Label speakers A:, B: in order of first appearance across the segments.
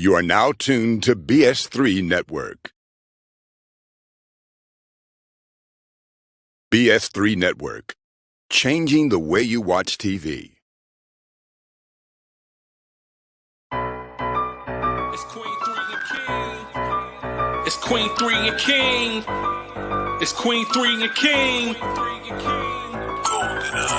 A: You are now tuned to BS3 Network. BS3 Network, changing the way you watch TV.
B: It's Queen3 King. It's Queen3 and King. It's Queen3 and King.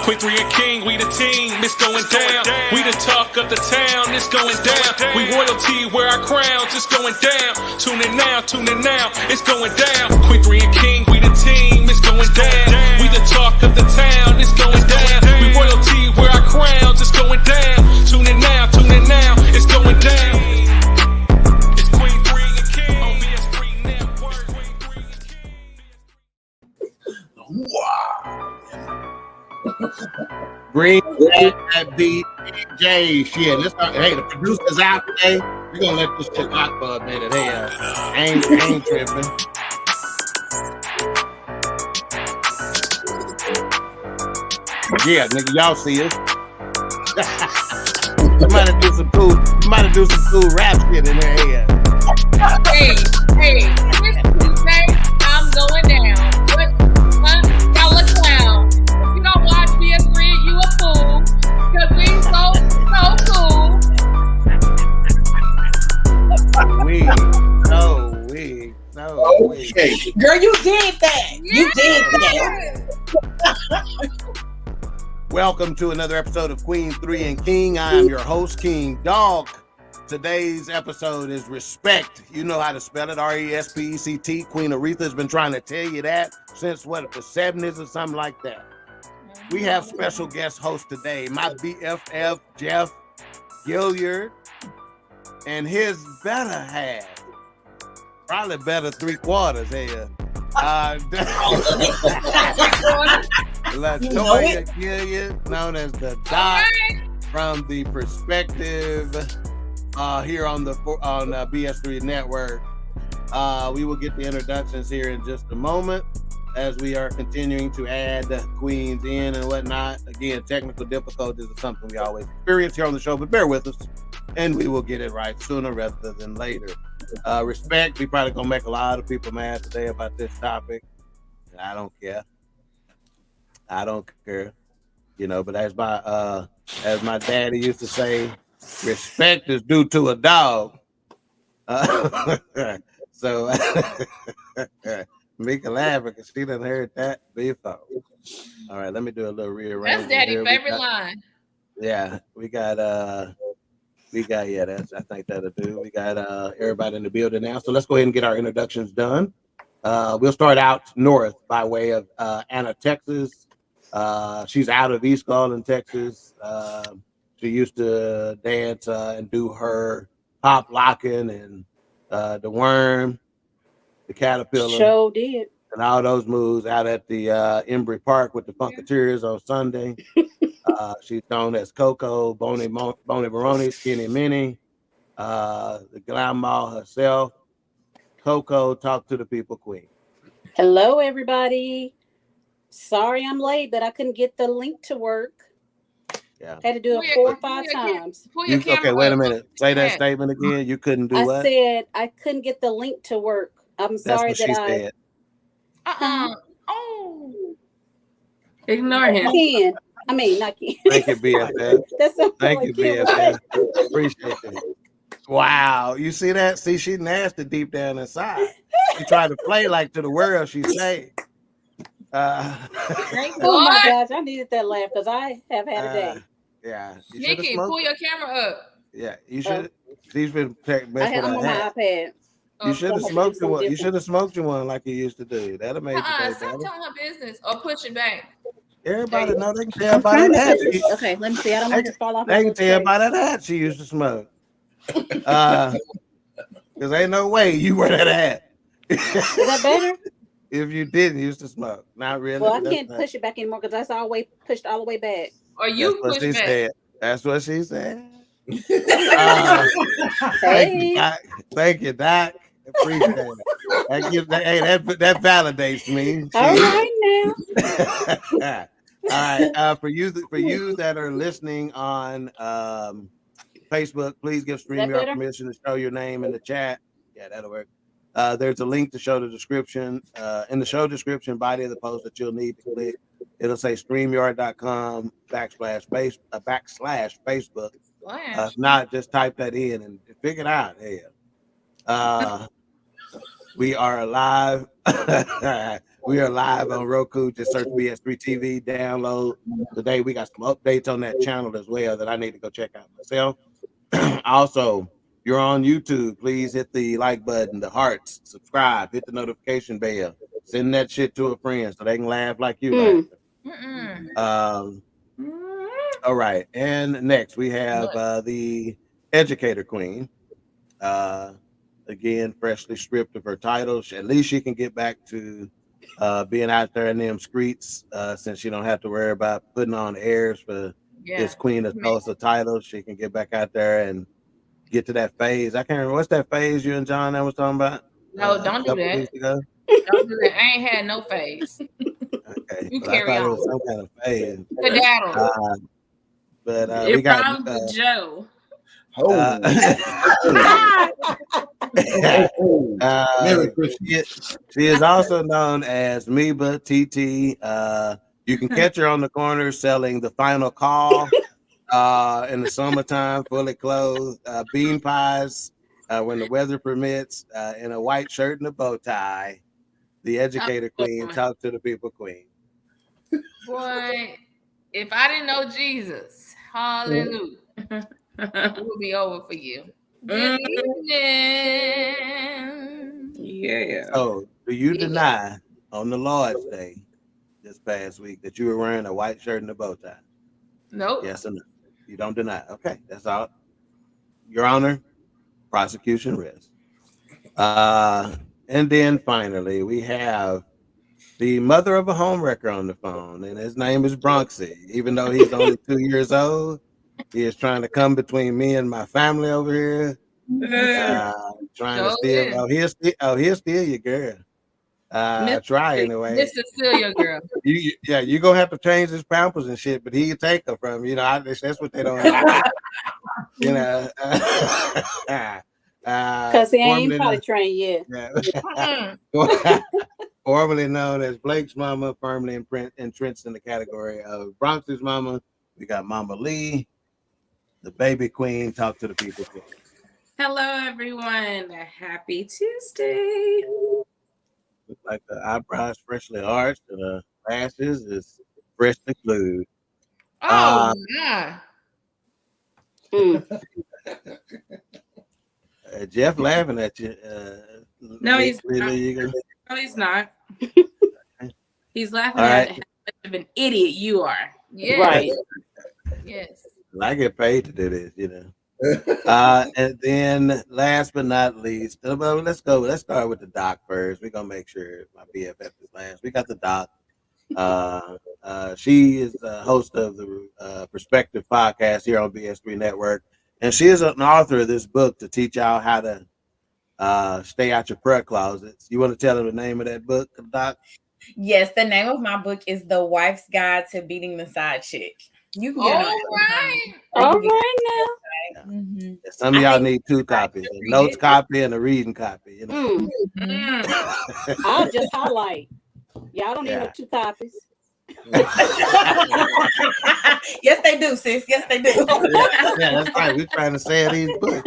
B: Queen3 and King, we the team, it's going down. We the talk of the town, it's going down. We royalty, wear our crowns, it's going down. Tune in now, it's going down. Queen3 and King, we the team, it's going down. We the talk of the town, it's going down. We royalty, wear our crowns, it's going down. Tune in now, it's going down. It's Queen3 and King on BS3 Network. Queen3 and King.
C: Wow. Bring that beat, DJ. Shit, let's talk. Hey, the producer's out today. We're gonna let this shit rock for a minute. Hey, I ain't tripping. Yeah, nigga, y'all see us. You might have do some cool rap shit in there.
D: Hey, this Tuesday, I'm going down. Y'all a clown. If you don't watch BS3, you a fool. Because we so cool.
C: No.
E: Okay. Girl, you did that. You did that.
C: Welcome to another episode of Queen3 and King. I am your host, King Dog. Today's episode is Respect. You know how to spell it, R.E.S.P.E.C.T. Queen Aretha has been trying to tell you that since, the 70s or something like that. We have special guest host today, my BFF, Jeff Gilyard, and his better half, probably better 3/4 here. LaToya Gilyard, known as the Doc, from the perspective here on BS3 Network. We will get the introductions here in just a moment as we are continuing to add queens in and whatnot. Again, technical difficulties are something we always experience here on the show, but bear with us and we will get it right sooner rather than later. Respect, we probably gonna make a lot of people mad today about this topic. I don't care. You know, but as my daddy used to say, respect is due to a dog. So Mika laughing because she done heard that before. All right, let me do a little rearrangement.
D: That's Daddy's favorite line.
C: Yeah, we got I think that'll do. We got everybody in the building now. So let's go ahead and get our introductions done. We'll start out north by way of Anna, Texas. She's out of East Garland, Texas. She used to dance and do her pop locking and the worm, the caterpillar.
E: Sure did.
C: And all those moves out at the Embry Park with the Funketeers on Sunday. She's known as Coco, Boney Baroni, Skinny Minnie, the grandma herself. Coco, talk to the people, queen.
E: Hello, everybody. Sorry I'm late, but I couldn't get the link to work.
C: Yeah.
E: Had to do it 4 or 5 times.
C: Okay, wait a minute. Say that statement again. You couldn't do what?
E: I said I couldn't get the link to work. I'm sorry
C: That's what she said.
D: Oh. Ignore him.
E: Ken. I mean, not Ken.
C: Thank you, BFF.
E: That's so
C: Thank you, BFF. Appreciate that. Wow. You see that? See, she nasty deep down inside. She tried to play like to the world she say.
E: Oh my gosh, I needed that laugh because I have had a day.
C: Yeah.
D: Nikki, pull your camera up.
C: Yeah, you should. She's been
E: I'm on my iPad.
C: You should have smoked you one. You should have smoked you one like you used to do. That'll make you
D: stop telling her business or push it back.
C: Everybody know they can tell by that.
E: Okay, let me see. I don't want to fall off.
C: They can tell by that she used to smoke. Because ain't no way you wear that hat.
E: Is that better?
C: If you didn't used to smoke, not really.
E: Well, I can't push it back anymore because that's always pushed all the way back.
D: Or you push back.
C: Said. That's what she said. Thank you, Doc. Appreciate it. That validates me.
E: All right now.
C: All right. For you that are listening on Facebook, please give StreamYard
E: better?
C: permission to show your name in the chat. Yeah, that'll work. There's a link to show the description. In the show description, body of the post that you'll need to click. It'll say StreamYard.com/Facebook. If not, just type that in and figure it out. We are live. We are live on Roku. Just search BS3 TV, download. Today we got some updates on that channel as well that I need to go check out myself. Also, you're on YouTube. Please hit the like button, the hearts, subscribe, hit the notification bell, send that shit to a friend so they can laugh like you laugh. All right, and next we have the Educator Queen. Again, freshly stripped of her titles. At least she can get back to being out there in them streets, since she don't have to worry about putting on airs for this Queen of Tulsa title. She can get back out there and get to that phase. I can't remember what's that phase you and John that was talking about.
D: No, don't do that. Don't do that. I ain't had no phase.
C: Okay,
D: You
C: but
D: carry
C: I thought
D: on.
C: it was some kind of phase.
D: But
F: it
C: we got
F: rhymes with Joe.
C: She is also known as Meba TT. You can catch her on the corner selling the final call in the summertime, fully clothed, bean pies when the weather permits, in a white shirt and a bow tie. The Educator Queen, talk to the people queen.
D: Boy, if I didn't know Jesus, hallelujah, it would be over for you. Good evening.
F: Yeah.
C: So, do you deny on the Lord's Day this past week that you were wearing a white shirt and a bow tie?
D: Nope.
C: Yes or no? You don't deny. Okay, that's all. Your Honor, prosecution rests. And then finally, we have the mother of a homewrecker on the phone, and his name is Bronxy. Even though he's only 2 years old, he is trying to come between me and my family over here. Trying to steal. He'll steal your girl. Try anyway.
D: This is still your girl.
C: You're gonna have to change his pampers and shit, but he'll take her from you. That's what they don't have.
E: Because he ain't potty trained yet.
C: Formerly known as Blake's mama, firmly entrenched in the category of Bronx's mama. We got Mama Lee, the baby queen. Talk to the people.
F: Hello, everyone. Happy Tuesday.
C: Looks like the eyebrows freshly arched and the lashes is freshly glued.
D: Oh, yeah.
C: Jeff laughing at you.
F: No, he's not. No, he's not. He's laughing at how much of an idiot you are.
D: Yes.
E: Right.
D: Yes.
C: I get paid to do this, And then last but not least, let's start with the doc first. We're gonna make sure my BFF is last. We got the doc. She is the host of the Perspective podcast here on BS3 Network, and she is an author of this book to teach y'all how to stay out your prayer closets. You want to tell them the name of that book, Doc?
G: Yes, the name of my book is The Wife's Guide to Beating the Side Chick. You can get
E: all right now.
G: Mm-hmm.
C: Some of y'all need two copies: a notes copy and a reading copy.
E: I'll just highlight. Y'all don't need no two copies.
G: Yes, they do, sis. Yes, they do.
C: That's right. We're trying to sell these books.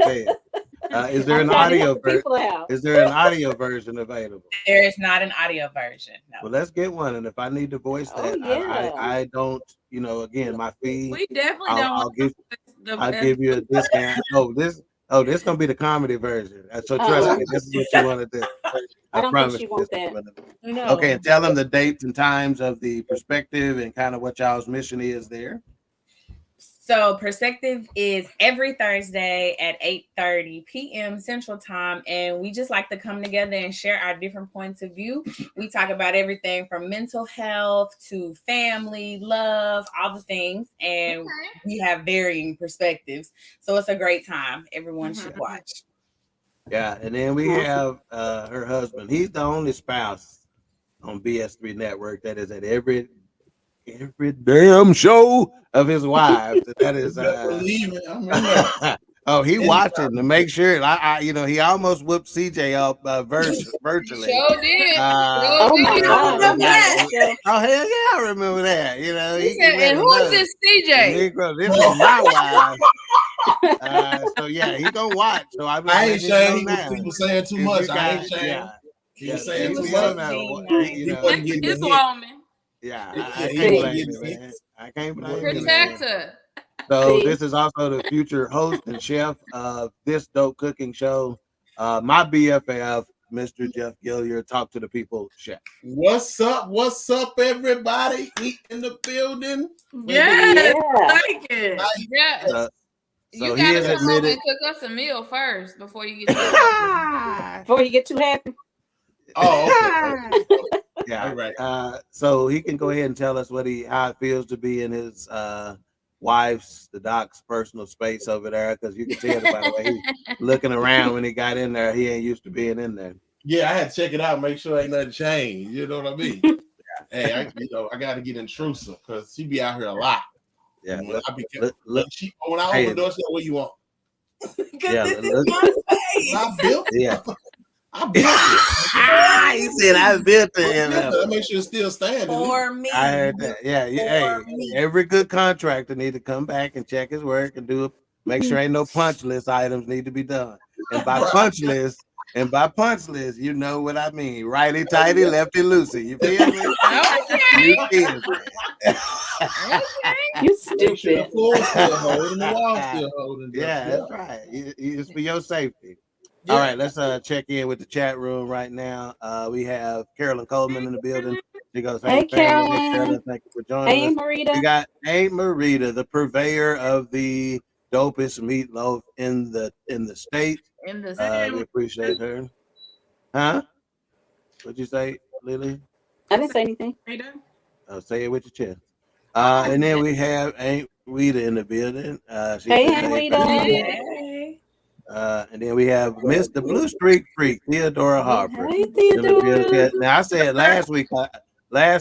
C: Is there an audio version? Is there an audio version available?
G: There is not an audio version. No.
C: Well, let's get one. And if I need to voice that, I don't. Again, my fee.
F: We definitely don't.
C: I'll give you a discount. This gonna be the comedy version. So trust me, this is what you want to do.
E: I don't think she wants that.
G: No.
C: Okay, and tell them the dates and times of the Perspective and kind of what y'all's mission is there.
G: So Perspective is every Thursday at 8:30 p.m. Central Time, and we just like to come together and share our different points of view. We talk about everything from mental health to family, love, all the things, and we have varying perspectives. So it's a great time. Everyone should watch.
C: Yeah, and then we have her husband. He's the only spouse on BS3 Network that is at every damn show of his wives. That is Oh, he watching to make sure. He almost whooped CJ up virtually.
D: Sure did.
E: Oh my God.
C: Oh hell yeah, I remember that.
D: He said, and who is this CJ?
C: Negro, this is my wife. So yeah, he gonna watch. So I
H: ain't saying he was saying too much. I ain't saying.
C: Yeah.
H: He was saying too
C: He
H: much.
F: That's his woman.
C: Yeah, I can't blame him, man. I can't blame him.
D: Protect her.
C: So this is also the future host and chef of this dope cooking show. My BFF, Mr. Jeff Gilyard, talk to the people, chef.
H: What's up? What's up, everybody? We in the building.
F: Yeah. Like it.
D: Yeah.
C: So
D: You
C: he
D: gotta
C: has
D: come over
C: admitted.
D: and cook us a meal first before you get too happy.
E: Before you get too happy.
H: Oh, okay.
C: Yeah.
H: All right.
C: So he can go ahead and tell us how it feels to be in his wife's, the doc's personal space over there, because you can tell by the way he's looking around when he got in there. He ain't used to being in there.
H: Yeah, I had to check it out, make sure ain't nothing changed. You know what I mean? Hey, I got to get intrusive because she be out here a lot.
C: Yeah.
H: When I open
C: Hey.
H: the door, she said, "What you want?"
C: Yeah.
G: This is my space.
H: I built it.
C: Yeah.
H: I built it.
C: He said I built it.
H: I make sure it's still standing.
G: For me.
C: I heard that. Yeah. Hey, every good contractor need to come back and check his work and make sure ain't no punch list items need to be done. And by punch list, you know what I mean. Righty tighty, lefty loosey. You feel me? You feel me?
E: You stupid.
H: Sure the floor's still holding, the wall's still holding.
C: Yeah, that's right. It's for your safety.
H: Yeah.
C: All right, let's check in with the chat room right now. We have Carolyn Coleman in the building. She goes,
E: Hey,
C: family.
E: Carolyn.
C: Thank you for joining
E: Hey,
C: us.
E: Marita.
C: We got Aunt Marita, the purveyor of the dopest meatloaf in the state. We appreciate her. Huh? What'd you say, Lily?
E: I didn't say anything.
C: Say it with your chest. And then we have Aunt Rita in the building.
E: Hey, Aunt Rita.
G: Hey.
C: And then we have Mr. Blue Streak Freak, Theodora Harper.
E: Hey, Theodora.
C: Now I said last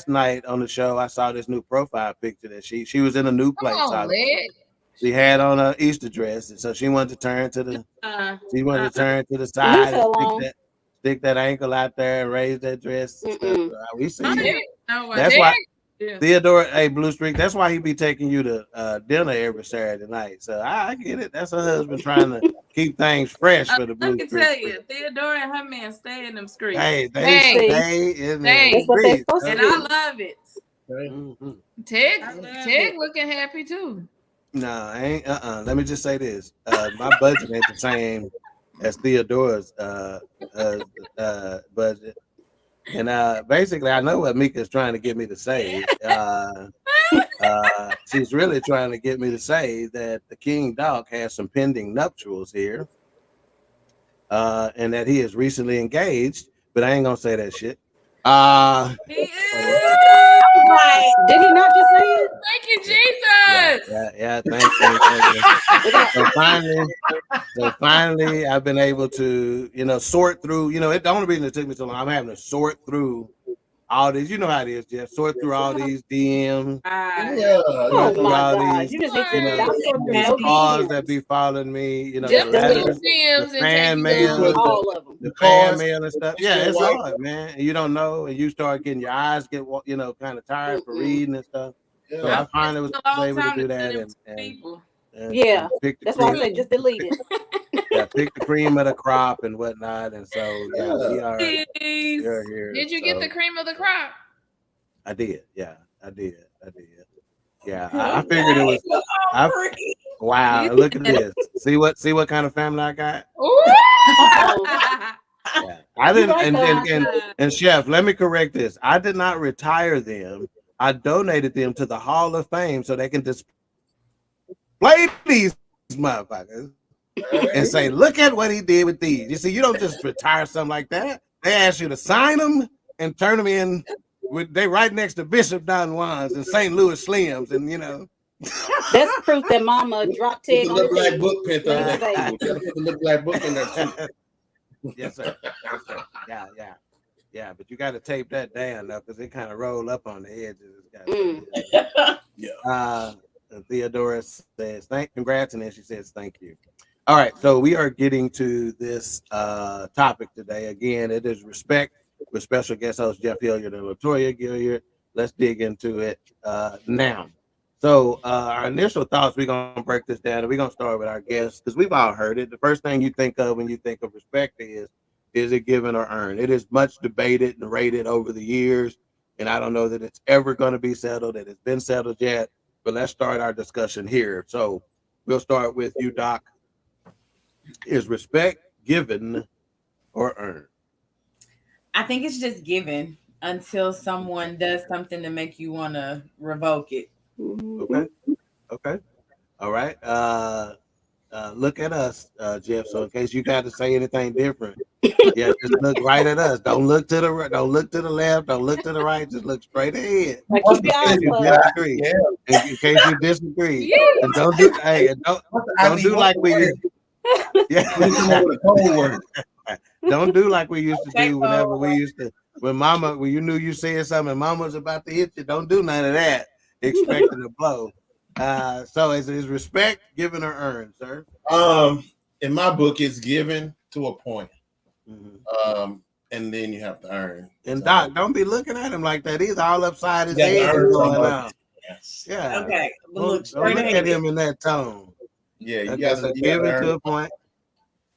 C: night on the show, I saw this new profile picture that she was in a new place. She had on an Easter dress, and so she wanted to turn to the side, stick that ankle out there, and raise that dress. We see it. That's why. Yeah. Theodore, hey, Blue Streak, that's why he be taking you to dinner every Saturday night. So I get it. That's her husband trying to keep things fresh for the Blue Streak.
F: I can tell you, Theodore and her man stay in them streets.
C: Hey, they stay in them streets.
F: And I love it.
C: Mm-hmm.
D: Ted looking happy too.
C: No, I ain't. Let me just say this. My budget ain't the same as Theodore's budget. And basically, I know what Mika's trying to get me to say. She's really trying to get me to say that the King Dog has some pending nuptials here, and that he is recently engaged. But I ain't gonna say that shit.
F: He is.
E: Did he not just say it?
D: Thank you, Jesus.
C: Yeah. Thank you. So finally, I've been able to, sort through. The only reason it took me so long, I'm having to sort through all these. You know how it is, Jeff. Sort through all these DMs.
E: Oh my God! You just
C: these calls that be following me. The letters, the fan mail,
E: all of them,
C: the fan mail and stuff. Yeah, it's hard, man. And you don't know, and you start getting your eyes get kind of tired for reading and stuff.
H: Yeah.
C: So I finally was able to do that,
E: and that's why I said just delete it.
C: Yeah, pick the cream of the crop and whatnot, and so we are here.
D: Did you get the cream of the crop?
C: I did. Yeah, I did. Yeah, I figured it was. Wow, look at this. See what kind of family I got. Yeah. I didn't. And Chef, let me correct this. I did not retire them. I donated them to the Hall of Fame so they can display these motherfuckers and say, look at what he did with these. You see, you don't just retire something like that. They ask you to sign them and turn them in. They right next to Bishop Don Juan's and St. Louis Slims, and
E: that's proof that Mama dropped Ted on
H: the black book pen. The black book in there too.
C: Yes, sir. Yeah, but you got to tape that down though, because it kind of roll up on the edges. Theodora says, congrats, and then she says, thank you. All right, so we are getting to this topic today. Again, it is respect with special guest host Jeff Gilyard and LaToya Gilyard. Let's dig into it now. So our initial thoughts, we're gonna break this down, and we're gonna start with our guests because we've all heard it. The first thing you think of when you think of respect is it given or earned? It is much debated and rated over the years, and I don't know that it's ever going to be settled, that it's been settled yet. But let's start our discussion here. So we'll start with you, Doc. Is respect given or earned?
G: I think it's just given until someone does something to make you want to revoke it.
C: Okay. Okay. All right. Look at us, Jeff. So in case you got to say anything different, yeah, just look right at us. Don't look to the right. Don't look to the left. Don't look to the right. Just look straight ahead.
E: Keep your eyes closed.
C: In case you disagree, and don't do. Hey, and don't do like we used. Yeah. Don't do like we used to do whenever we used to. When you knew you said something, and Mama was about to hit you. Don't do none of that. Expecting a blow. So is respect given or earned, sir?
H: In my book, it's given to a point. And then you have to earn.
C: And Doc, don't be looking at him like that either. All upside his head going on.
H: Yes.
C: Yeah.
G: Okay.
C: Don't look at him in that tone.
H: Yeah, you
C: got to give it to a point.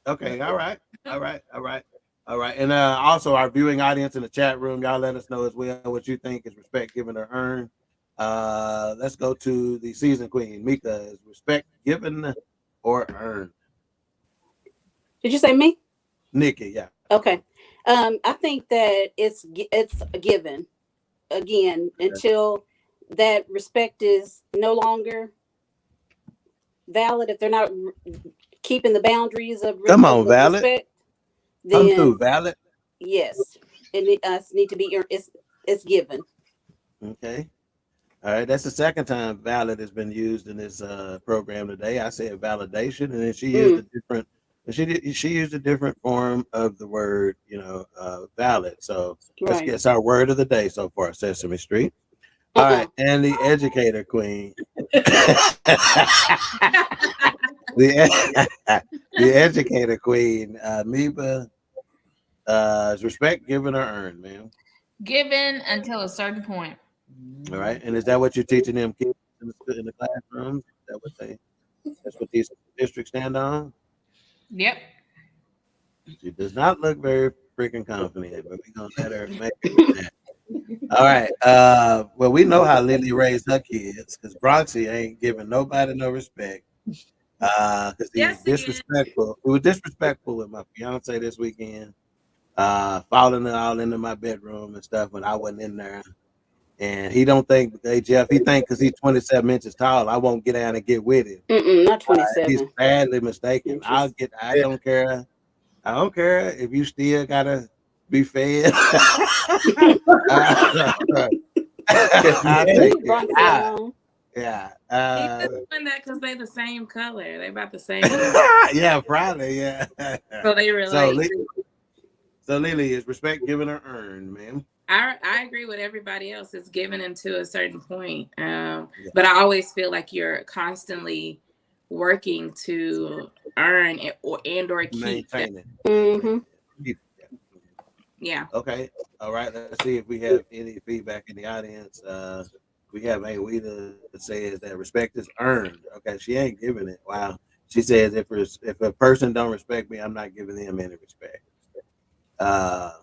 C: Okay. All right. And also our viewing audience in the chat room, y'all let us know as well what you think is respect given or earned. Let's go to the season queen. Mika, is respect given or earned?
E: Did you say me?
C: Nikki, yeah.
E: Okay. I think that it's a given again until that respect is no longer valid. If they're not keeping the boundaries of
C: valid.
E: Respect,
C: then come through, valid.
E: Yes, it need to be. It's given.
C: Okay. All right. That's the second time valid has been used in this program today. I said validation, and then she used a different. She used a different form of the word, valid. So let's get our word of the day so far, Sesame Street. All right, and the educator queen. the educator queen, Meba, is respect given or earned, ma'am?
F: Given until a certain point.
C: All right, and is that what you're teaching them kids in the classrooms? That's what these districts stand on?
F: Yep.
C: She does not look very freaking confident, but we're gonna let her make it. All right. Well, we know how Lily raised her kids because Bronxy ain't giving nobody no respect. Because he was disrespectful. He was disrespectful with my fiance this weekend. Falling all into my bedroom and stuff when I wasn't in there. And he don't think, hey Jeff, he think because he's 27 inches tall, I won't get down and get with him.
E: Not 27.
C: He's badly mistaken. I don't care. I don't care if you still gotta be fed. Yeah.
F: He's doing that because they're the same color. They about the same.
C: Yeah, probably. Yeah.
F: So they relate.
C: So Lily, is respect given or earned, ma'am?
F: I agree with everybody else. It's given until a certain point. But I always feel like you're constantly working to earn it or keep
C: maintain it.
E: Mm-hmm.
F: Yeah.
C: Okay. All right. Let's see if we have any feedback in the audience. We have Awita that says that respect is earned. Okay, she ain't giving it. Wow. She says if a person don't respect me, I'm not giving them any respect. Yeah.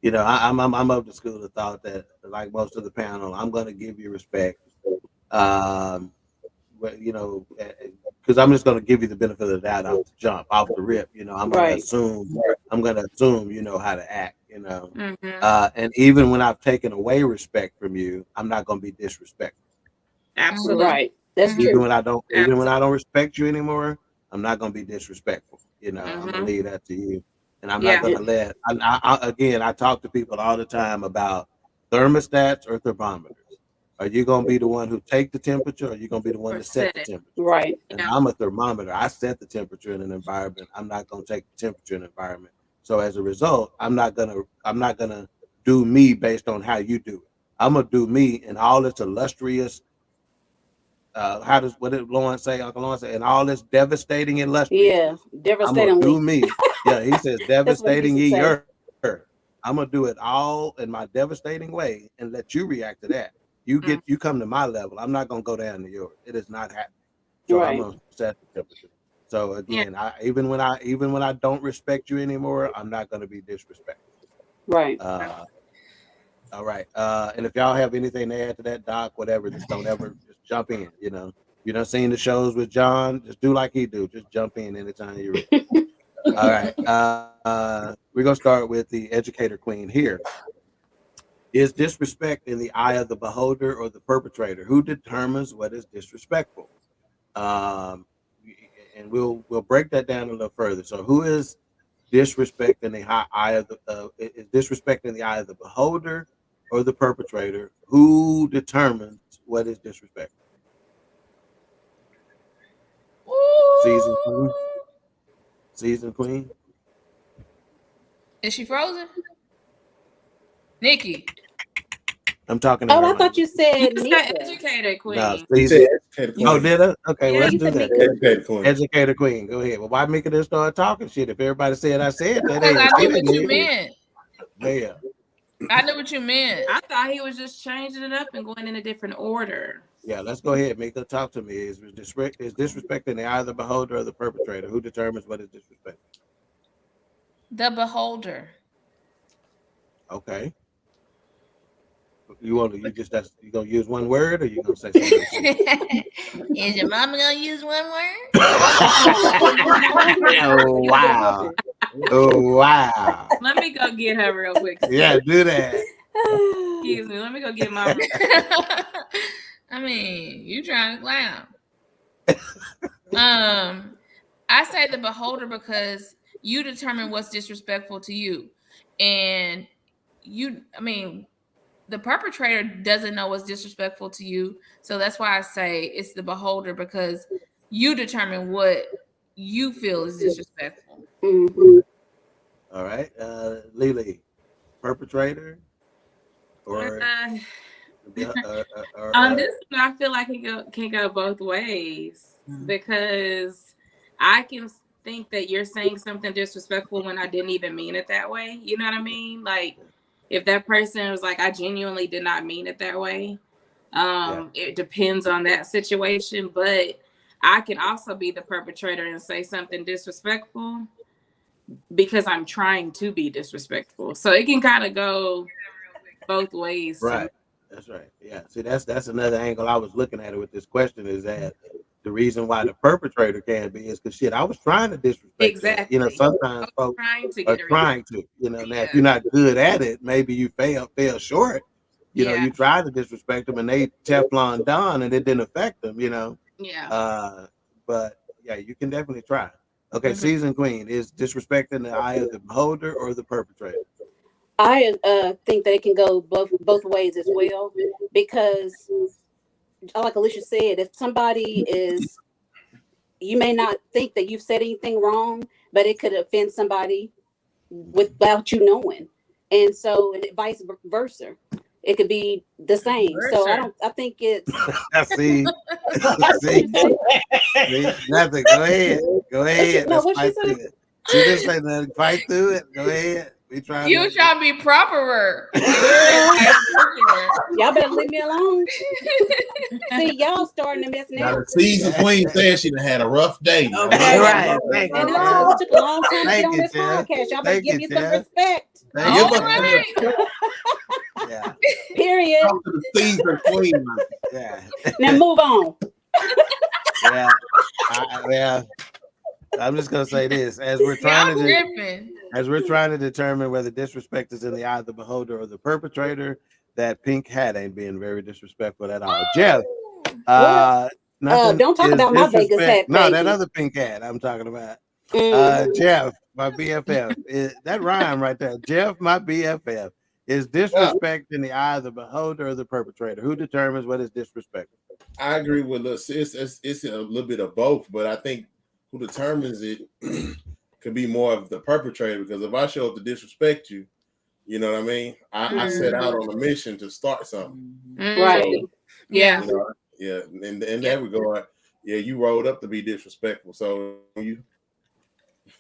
C: I'm of the school of thought that, like most of the panel, I'm going to give you respect. Because I'm just going to give you the benefit of the doubt off the jump, off the rip. I'm going to assume you know how to act. And even when I've taken away respect from you, I'm not going to be disrespectful.
F: Absolutely.
E: Right. That's
C: even
E: true.
C: when I don't respect you anymore, I'm not going to be disrespectful. I'm going to leave that to you. And I'm not going to let, I talk to people all the time about thermostats or thermometers. Are you going to be the one who take the temperature, or are you going to be the one to set the temperature?
E: Right.
C: And I'm a thermometer. I set the temperature in an environment. I'm not going to take the temperature in an environment. So as a result, I'm not gonna do me based on how you do it. I'm gonna do me in all its illustrious what did Lawrence say? Uncle Lawrence say, and all this devastating illustriousness.
E: Yeah,
C: I'm gonna
E: devastatingly.
C: do me. Yeah, he says
E: That's what he
C: devastating
E: used to
C: ye
E: say.
C: are. I'm gonna do it all in my devastating way and let you react to that. You come to my level. I'm not gonna go down to yours. It is not happening. So I'm
E: Right.
C: gonna set the temperature. So
F: Yeah.
C: again, even when I don't respect you anymore, I'm not gonna be disrespectful.
E: Right.
C: All right. And if y'all have anything to add to that, Doc, whatever, just don't ever just jump in. You done seen the shows with John, just do like he do. Just jump in anytime you're ready. All right. We're gonna start with the educator queen here. Is disrespect in the eye of the beholder or the perpetrator? Who determines what is disrespectful? And we'll break that down a little further. So who is disrespect in the eye of the is disrespect in the eye of the beholder or the perpetrator? Who determines what is disrespect? Season queen. Season queen.
G: Is she frozen? Nikki.
C: I'm talking to
E: Oh,
C: her.
E: I thought you said
F: You said
E: Mika.
F: educator queen.
C: No,
H: He
C: season.
H: said educator queen.
C: Oh, did I? Okay,
F: Yeah,
C: let's
E: you
C: do
E: said
C: that.
E: Mika.
H: Educator queen.
C: Educator queen. Go ahead. Well, why Mika didn't start talking shit? If everybody said I said that,
G: Because I
C: she
G: knew what
C: didn't
G: you
C: hear.
G: meant.
C: Yeah.
G: I knew what you meant.
F: I thought he was just changing it up and going in a different order.
C: Yeah, let's go ahead. Mika, talk to me. Is disrespect in the eye of the beholder or the perpetrator? Who determines what is disrespect?
G: The beholder.
C: Okay. You gonna use one word or you gonna say something else?
G: Is your mama gonna use one word?
C: Oh wow. Oh wow.
F: Let me go get her real quick.
C: Yeah, do that.
F: Excuse me. Let me go get mama.
G: I mean, you trying to clown. I say the beholder because you determine what's disrespectful to you. And the perpetrator doesn't know what's disrespectful to you. So that's why I say it's the beholder, because you determine what you feel is disrespectful.
E: Mm-hmm.
C: All right. Lily, perpetrator or
F: on this one, I feel like it can go both ways, because I can think that you're saying something disrespectful when I didn't even mean it that way. You know what I mean? Like, if that person was like, I genuinely did not mean it that way. It depends on that situation, but I can also be the perpetrator and say something disrespectful because I'm trying to be disrespectful. So it can kind of go both ways.
C: Right. That's right. Yeah. See, that's another angle I was looking at it with this question, is that the reason why the perpetrator can be is because I was trying to disrespect
F: Exactly.
C: that. Sometimes folks are trying to, now if you're not good at it, maybe you fell short. You tried to disrespect them and they Teflon Don and it didn't affect them,
F: Yeah.
C: But yeah, you can definitely try. Okay, Season Queen, is disrespect in the eye of the beholder or the perpetrator?
E: I think that it can go both ways as well, because like Alicia said, if somebody is, you may not think that you've said anything wrong, but it could offend somebody without you knowing. And so, and vice versa. It could be the same. So I think it's
C: see, nothing. Go ahead.
E: No, what she said?
C: She didn't say nothing. Fight through it. Go ahead.
G: You trying to be properer.
E: Y'all better leave me alone. See, y'all starting to mess now.
H: The Season Queen said she done had a rough day.
E: Okay,
C: right.
E: And it took a long time to get on this podcast. Y'all better give me some respect.
C: Yeah.
E: Period.
H: The Season Queen.
C: Yeah.
E: Now move on.
C: Yeah. I'm just gonna say this: as we're trying to determine whether disrespect is in the eye of the beholder or the perpetrator, that pink hat ain't being very disrespectful at all. Jeff,
E: don't talk about my Vegas hat.
C: No, that other pink hat I'm talking about. Jeff, my BFF. That rhyme right there. Jeff, my BFF. Is disrespect in the eye of the beholder or the perpetrator? Who determines what is disrespectful? I
H: agree with us. It's a little bit of both, but I think who determines it could be more of the perpetrator, because if I show up to disrespect you, you know what I mean? I set out on a mission to start something.
E: Right.
G: Yeah.
H: Yeah, in that regard, yeah, you rolled up to be disrespectful. So you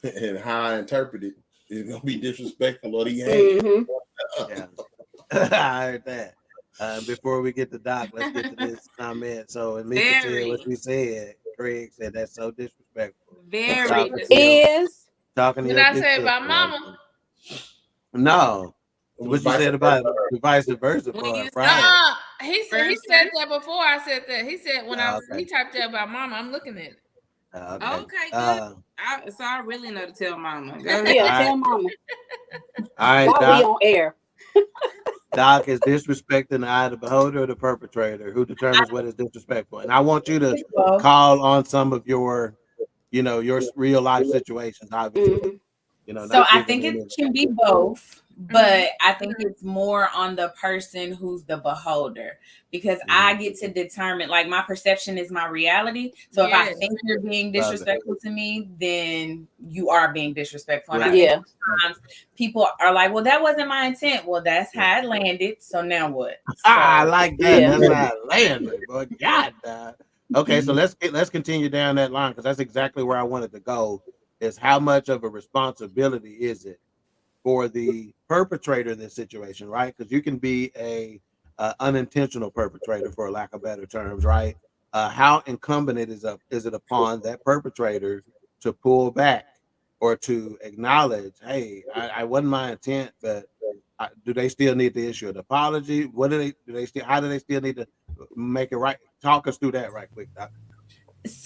H: and how I interpret it is gonna be disrespectful or the hand.
C: Yeah. I heard that. Before we get to Doc, let's get to this comment. So Alicia said what she said. Craig said that's so disrespectful.
F: Very
E: Is
C: Talking to
D: Did
C: your
D: I
C: big
D: say
C: sister,
D: about
C: right?
D: mama?
C: No. What you said about the vice versa
F: When
C: part,
F: you
C: right?
D: He said that before I said that. He said when he typed that about mama, I'm looking at it.
F: Okay, good. So I really know to tell mama. Go ahead.
E: yeah, tell mama.
C: All right,
E: While we
C: Doc.
E: on air.
C: Doc is disrespecting the eye of the beholder or the perpetrator. Who determines what is disrespectful? And I want you to call on some of your, your real life situations. Obviously,
G: So I think it can be both, but I think it's more on the person who's the beholder, because I get to determine, like, my perception is my reality. So if I think you're being disrespectful to me, then you are being disrespectful. And I think sometimes people are like, well, that wasn't my intent. Well, that's how it landed. So now what?
C: I like that. That's how it landed. But God, okay, so let's continue down that line, because that's exactly where I wanted to go. Is how much of a responsibility is it for the perpetrator in this situation, right? Because you can be a unintentional perpetrator, for lack of better terms, right? How incumbent is it upon that perpetrator to pull back or to acknowledge, hey, I wasn't my intent, but do they still need to issue an apology? What do they still? How do they still need to make it right? Talk us through that right quick, Doc.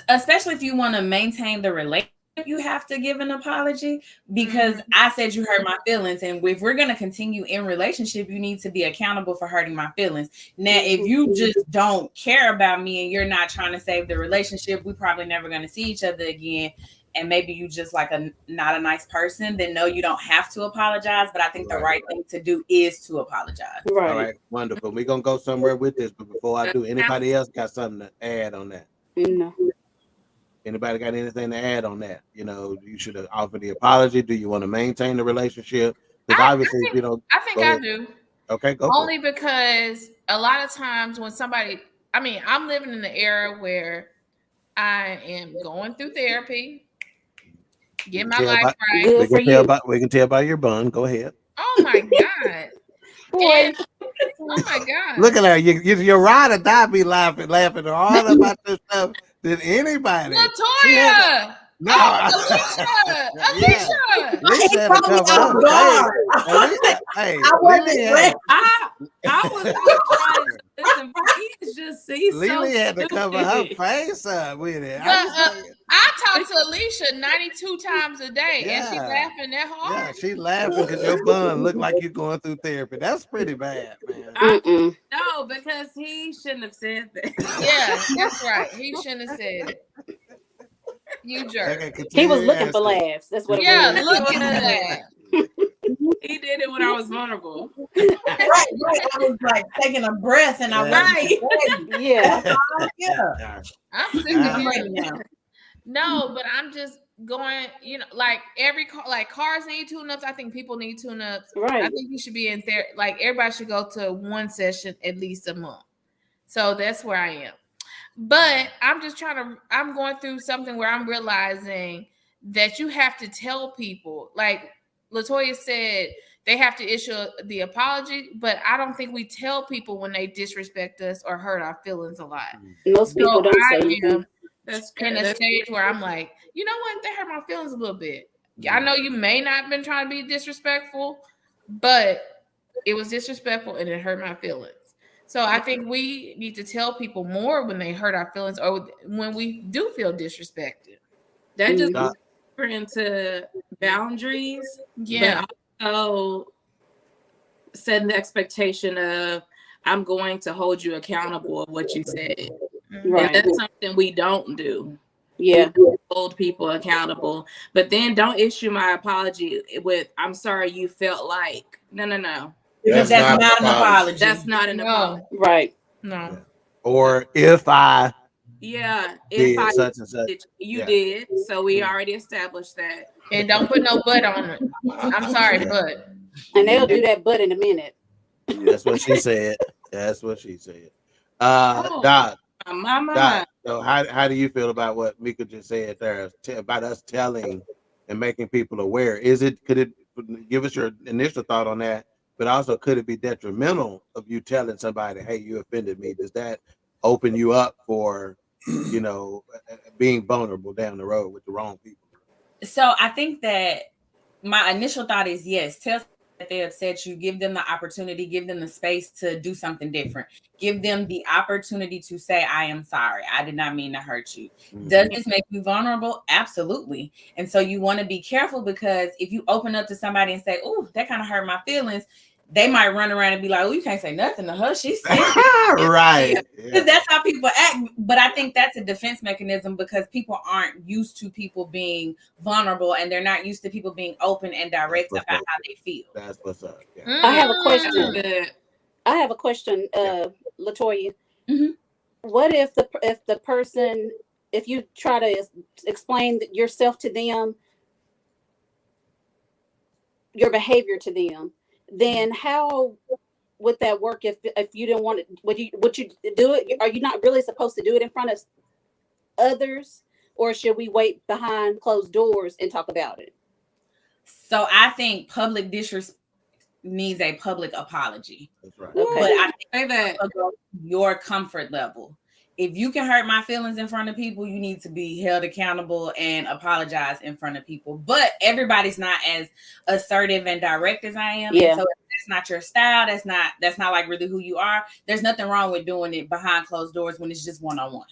G: Especially if you want to maintain the relationship, you have to give an apology, because I said you hurt my feelings, and if we're going to continue in relationship, you need to be accountable for hurting my feelings. Now, if you just don't care about me and you're not trying to save the relationship, we probably never going to see each other again, and maybe you just like not a nice person, then no, you don't have to apologize. But I think the right thing to do is to apologize.
C: All right, wonderful. We're gonna go somewhere with this, but before I do, anybody else got something to add on that?
E: No.
C: Anybody got anything to add on that? You should have offered the apology. Do you want to maintain the relationship? Because obviously,
D: I think I do.
C: Okay, go.
D: Only because a lot of times when somebody, I'm living in the era where I am going through therapy, get my life right.
C: We can tell by your bun. Go ahead.
D: Oh my God. Oh my God.
C: Look at her. You're right or die be laughing all about this stuff. Did anybody?
D: LaToya!
C: No.
D: Alicia!
C: Alicia had to cover up. Hey,
F: I was trying to listen, but he's just
C: Lily had to cover her face up with it.
D: I talk to Alicia 92 times a day, and she's laughing that hard.
C: Yeah, she's laughing because your bun look like you're going through therapy. That's pretty bad, man.
F: No, because he shouldn't have said that.
D: Yeah, that's right. He shouldn't have said it. You jerk.
E: He was looking for laughs. That's what it was.
D: Yeah, looking for laughs.
F: He did it when I was vulnerable.
G: Right. I was like taking a breath, and I was
E: yeah.
D: I'm sick of hearing now. No, but I'm just going, like cars need tune-ups. I think people need tune-ups.
E: Right.
D: I think you should be in there. Like, everybody should go to one session at least a month. So that's where I am. But I'm going through something where I'm realizing that you have to tell people, like LaToya said, they have to issue the apology, but I don't think we tell people when they disrespect us or hurt our feelings a lot.
E: Most people don't say anything.
D: That's in a stage where I'm like, you know what? They hurt my feelings a little bit. I know you may not have been trying to be disrespectful, but it was disrespectful and it hurt my feelings. So I think we need to tell people more when they hurt our feelings or when we do feel disrespected.
F: That just goes into boundaries.
D: Yeah.
F: But also setting the expectation of, I'm going to hold you accountable of what you said. Right. And that's something we don't do.
E: Yeah.
F: Hold people accountable. But then don't issue my apology with, I'm sorry you felt like. No.
G: Because that's not an apology.
F: That's not an apology.
E: Right.
D: No.
C: Or if I
F: if I
C: such and such.
F: You did. So we already established that.
D: And don't put no butt on it. I'm sorry, butt.
E: And they'll do that butt in a minute.
C: That's what she said. Doc,
F: My mind.
C: Doc, so how do you feel about what Mika just said there about us telling and making people aware? Could it give us your initial thought on that? But also, could it be detrimental of you telling somebody, "Hey, you offended me"? Does that open you up for, being vulnerable down the road with the wrong people?
G: So I think that my initial thought is yes, tell them that they upset you, give them the opportunity, give them the space to do something different, give them the opportunity to say, I am sorry, I did not mean to hurt you. Does this make you vulnerable? Absolutely. And so you want to be careful, because if you open up to somebody and say, oh, that kind of hurt my feelings, they might run around and be like, oh, you can't say nothing to her, she's sensitive.
C: Right.
G: Because that's how people act. But I think that's a defense mechanism, because people aren't used to people being vulnerable, and they're not used to people being open and direct about how they feel.
C: That's what's up. Yeah.
E: I have a question.
F: Good.
E: I have a question, LaToya.
G: Mhm.
E: What if the person, if you try to explain yourself to them, your behavior to them, then how would that work if you didn't want it? Would you do it? Are you not really supposed to do it in front of others, or should we wait behind closed doors and talk about it?
G: So I think public disrespect needs a public apology.
C: That's right.
E: Okay.
G: But I
F: Say that.
G: think your comfort level. If you can hurt my feelings in front of people, you need to be held accountable and apologize in front of people. But everybody's not as assertive and direct as I am.
E: Yeah.
G: And so if that's not your style, that's not like really who you are. There's nothing wrong with doing it behind closed doors when it's just one-on-one.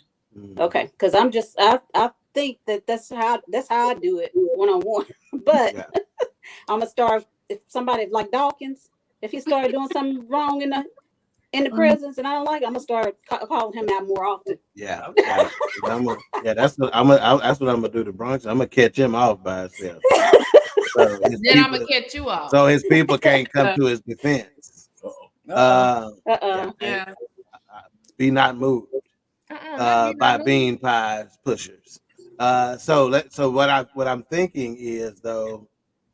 E: Okay, because I think that's how I do it one-on-one. But
C: Yeah.
E: I'm gonna start, if somebody like Dawkins, if he started doing something wrong in the presence and I don't like it, I'm gonna start calling him out more often.
C: Yeah. That's what I'm gonna do to Bronx. I'm gonna catch him off by himself. So
D: Then I'm gonna catch you off.
C: so his people can't come to his defense.
F: Yeah.
C: Be not moved by bean pies pushers. So what I'm thinking is, though,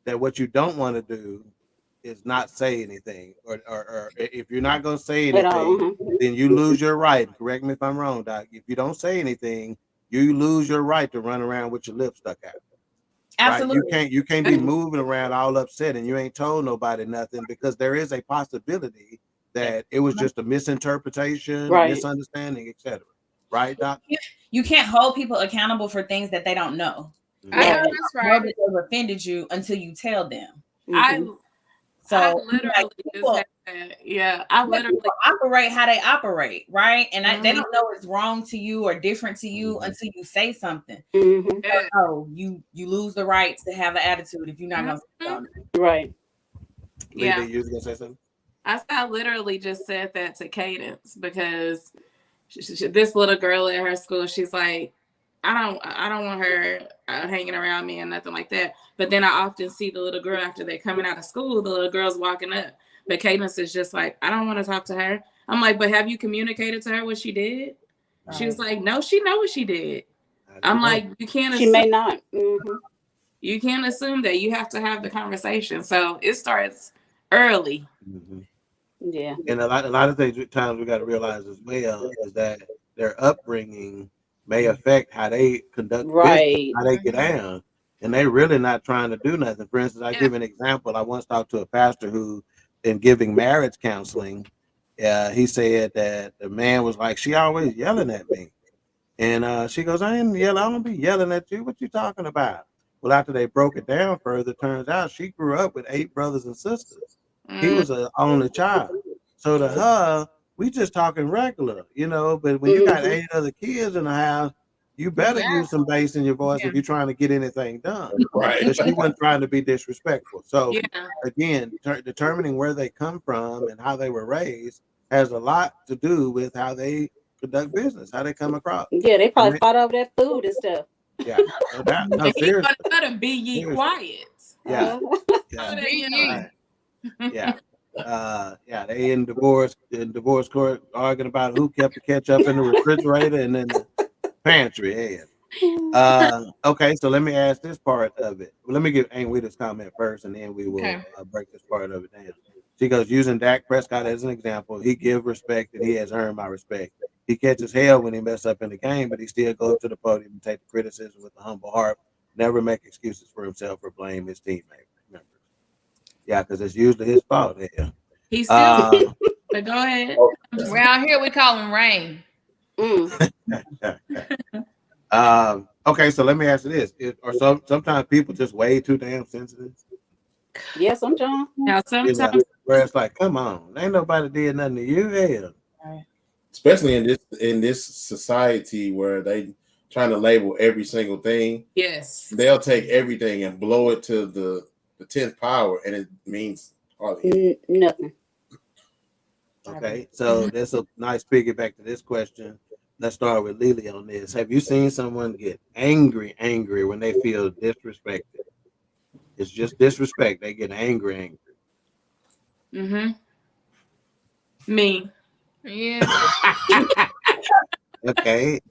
C: that what you don't want to do is not say anything, or if you're not going to say anything, then you lose your right. Correct me if I'm wrong, Doc. If you don't say anything, you lose your right to run around with your lips stuck out.
G: Absolutely.
C: Right? You can't be moving around all upset and you ain't told nobody nothing, because there is a possibility that it was just a misinterpretation, misunderstanding, etc. Right, Doc?
G: You can't hold people accountable for things that they don't know.
D: I know that's right.
G: Nobody has offended you until you tell them.
F: I literally
G: I literally operate how they operate, right? And they don't know it's wrong to you or different to you until you say something. So you lose the right to have an attitude if you're not going to say something.
E: Right.
F: Yeah.
C: You was gonna say something?
F: I literally just said that to Cadence, because this little girl at her school, she's like, I don't want her hanging around me and nothing like that. But then I often see the little girl after they're coming out of school, the little girl's walking up. But Cadence is just like, I don't want to talk to her. I'm like, but have you communicated to her what she did? Right. She was like, no, she know what she did. I'm like, you can't assume.
E: She may not.
F: You can't assume that. You have to have the conversation. So it starts early.
E: Yeah.
C: And a lot of times we got to realize as well is that their upbringing may affect how they conduct business, how they get down, and they really not trying to do nothing. For instance, I give an example. I once talked to a pastor who, in giving marriage counseling, he said that the man was like, she always yelling at me. And she goes, I didn't yell. I don't be yelling at you. What you talking about? Well, after they broke it down further, turns out she grew up with 8 brothers and sisters. He was an only child. So to her, we just talking regular, but when you got 8 other kids in the house, you better use some bass in your voice if you're trying to get anything done.
H: Right.
C: But she wasn't trying to be disrespectful. So again, determining where they come from and how they were raised has a lot to do with how they conduct business, how they come across.
E: Yeah, they probably fought over that food and stuff.
C: Yeah, no doubt. No, seriously.
F: Better be ye quiet.
C: Yeah. They in divorce court arguing about who kept the ketchup in the refrigerator and then the pantry. Okay, so let me ask this part of it. Well, let me give Aunt Wita's comment first, and then we will break this part of it down. She goes, using Dak Prescott as an example, he give respect and he has earned my respect. He catches hell when he mess up in the game, but he still goes to the podium and take the criticism with a humble heart. Never make excuses for himself or blame his teammate members. Yeah, because it's usually his fault. Yeah.
F: He's still. But go ahead.
G: Around here, we call him Rain.
C: Okay, so let me ask you this: sometimes people just way too damn sensitive?
E: Yeah, sometimes.
F: Now sometimes
C: where it's like, come on, ain't nobody did nothing to you. Hell.
H: Especially in this society where they trying to label every single thing.
F: Yes.
H: They'll take everything and blow it to the 10th power, and it means hardly
E: nothing.
C: Okay, so that's a nice piggyback to this question. Let's start with Lily on this. Have you seen someone get angry when they feel disrespected? It's just disrespect. They get angry.
F: Me.
G: Yeah.
C: Okay.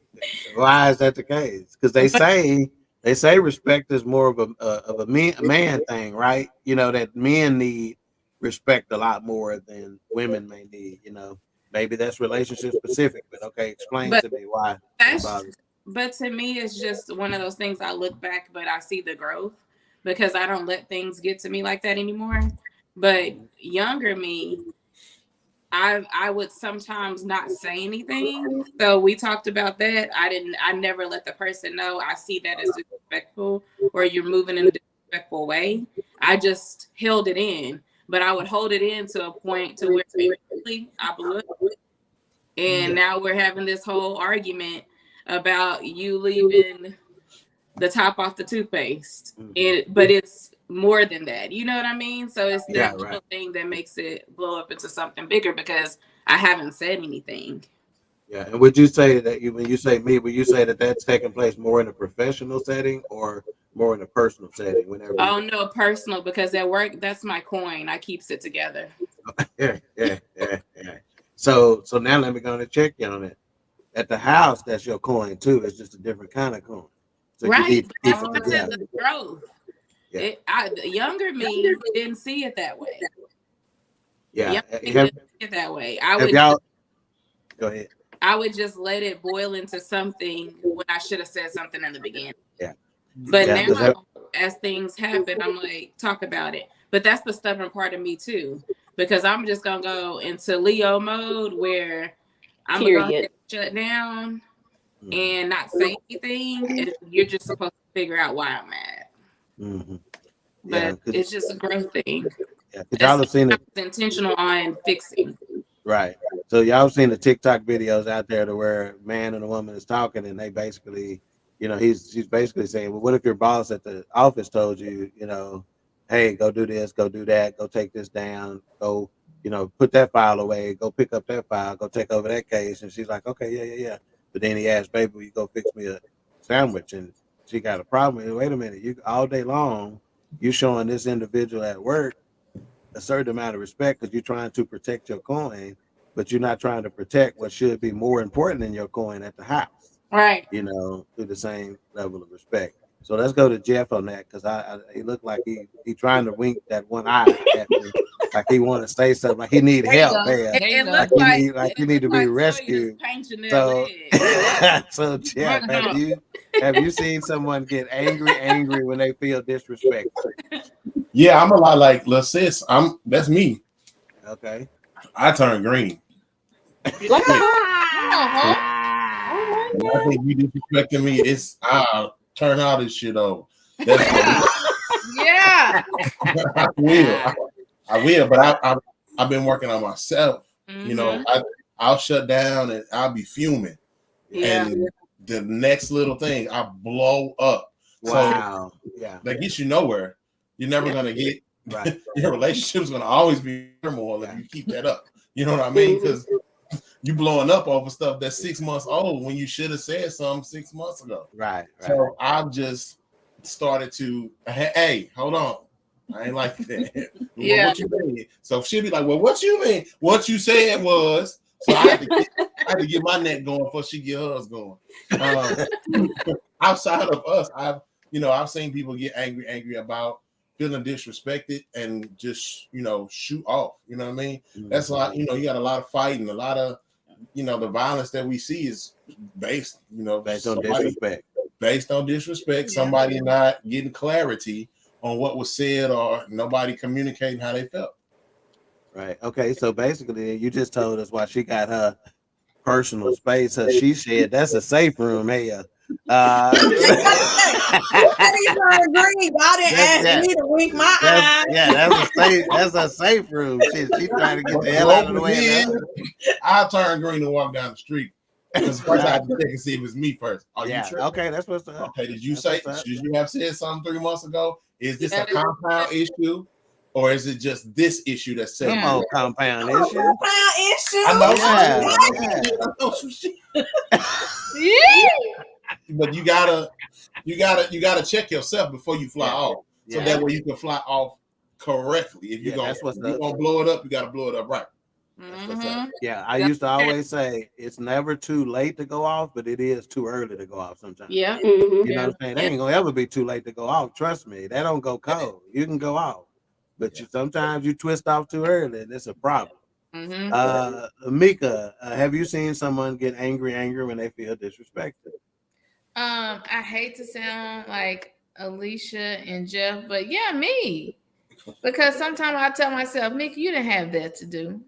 C: Why is that the case? Because they say respect is more of a man thing, right? You know, that men need respect a lot more than women may need. You know, maybe that's relationship specific, but okay, explain to me why.
F: But to me, it's just one of those things. I look back, but I see the growth because I don't let things get to me like that anymore. But younger me, I would sometimes not say anything. So we talked about that. I never let the person know I see that as disrespectful or you're moving in a disrespectful way. I just held it in, but I would hold it in to a point to where eventually I blew it. And now we're having this whole argument about you leaving the top off the toothpaste. But it's more than that. You know what I mean? So it's that little thing that makes it blow up into something bigger because I haven't said anything.
C: Yeah. And would you say that when you say me, would you say that that's taking place more in a professional setting or more in a personal setting?
F: Oh, no, personal, because at work, that's my coin. I keeps it together.
C: Yeah. So now let me go and check you on it. At the house, that's your coin too. It's just a different kind of coin. So
F: right. That's because of the growth. Yeah. The younger me didn't see it that way.
C: Yeah.
F: Didn't see it that way.
C: Go ahead.
F: I would just let it boil into something when I should have said something in the beginning.
C: Yeah.
F: But now, as things happen, I'm like, talk about it. But that's the stubborn part of me too, because I'm just gonna go into Leo mode where I'm gonna shut down and not say anything, and you're just supposed to figure out why I'm mad. But it's just a growth thing.
C: Yeah, y'all have seen it.
F: Intentional on fixing.
C: Right. So y'all have seen the TikTok videos out there to where a man and a woman is talking, and they basically, you know, she's basically saying, well, what if your boss at the office told you, you know, hey, go do this, go do that, go take this down, go, you know, put that file away, go pick up that file, go take over that case. And she's like, okay, yeah. But then he asked, baby, will you go fix me a sandwich? And she got a problem. Wait a minute, you all day long, you showing this individual at work a certain amount of respect because you're trying to protect your coin, but you're not trying to protect what should be more important than your coin at the house.
F: Right.
C: You know, through the same level of respect. So let's go to Jeff on that because he looked like he trying to wink that one eye at me, like he want to say something, like he need help. Like he need to be rescued. So Jeff, have you seen someone get angry when they feel disrespected?
H: Yeah, I'm a lot like sis. That's me.
C: Okay.
H: I turn green. I think you disrespecting me. I'll turn all this shit over.
G: Yeah.
H: I will, but I've been working on myself. You know, I'll shut down and I'll be fuming.
F: Yeah.
H: And the next little thing, I blow up.
C: Wow.
H: So that gets you nowhere. You're never gonna get your relationship's gonna always be turmoil if you keep that up. You know what I mean? Because you blowing up over stuff that's 6 months old when you should have said something 6 months ago.
C: Right.
H: So I've just started to, hey, hold on. I ain't like that. Well, what you mean? So she'll be like, well, what you mean? What you said was. So I had to get my neck going before she get hers going. Outside of us, I've seen people get angry about feeling disrespected and just, shoot off. You know what I mean? That's like, you got a lot of fighting, a lot of, the violence that we see is based,
C: Based on disrespect.
H: Based on disrespect, somebody not getting clarity on what was said or nobody communicating how they felt.
C: Right. Okay. So basically, you just told us why she got her personal space. She said that's a safe room here.
G: Y'all didn't ask me to wink my eye.
C: Yeah, that's a safe room. She trying to get the hell out of the way.
H: I'll turn green and walk down the street. Because first I have to check and see if it's me first. Are you sure?
C: Okay, that's what's up.
H: Okay, did you have said something 3 months ago? Is this a compound issue? Or is it just this issue that's saying
C: compound issue?
G: Compound issue.
H: I know some shit. But you gotta check yourself before you fly off. So that way you can fly off correctly. If you're gonna blow it up, you gotta blow it up right.
C: Yeah, I used to always say it's never too late to go off, but it is too early to go off sometimes.
F: Yeah.
C: You know what I'm saying? They ain't gonna ever be too late to go off. Trust me, they don't go cold. You can go off. But sometimes you twist off too early, and it's a problem. Mika, have you seen someone get angry when they feel disrespected?
F: I hate to sound like Alicia and Jeff, but yeah, me. Because sometimes I tell myself, Mika, you didn't have that to do.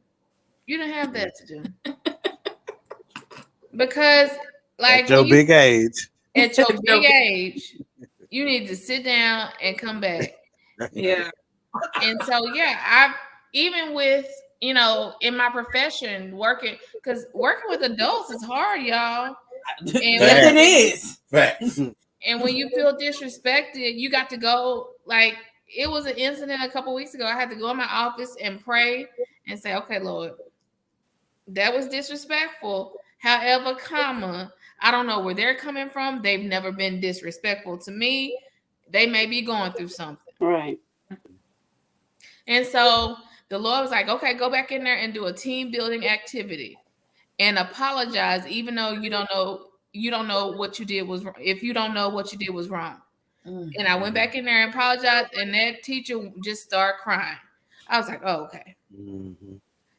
F: You didn't have that to do. Because, like,
C: at your big age,
F: you need to sit down and come back.
G: Yeah.
F: And so, I've even with, in my profession, working with adults is hard, y'all. And
G: it is.
H: Facts.
F: And when you feel disrespected, you got to go. Like, it was an incident a couple weeks ago. I had to go in my office and pray and say, okay, Lord, that was disrespectful. However, I don't know where they're coming from. They've never been disrespectful to me. They may be going through something.
E: Right.
F: And so the Lord was like, okay, go back in there and do a team building activity and apologize, even though you don't know what you did was wrong. If you don't know what you did was wrong. And I went back in there and apologized, and that teacher just started crying. I was like, oh, okay.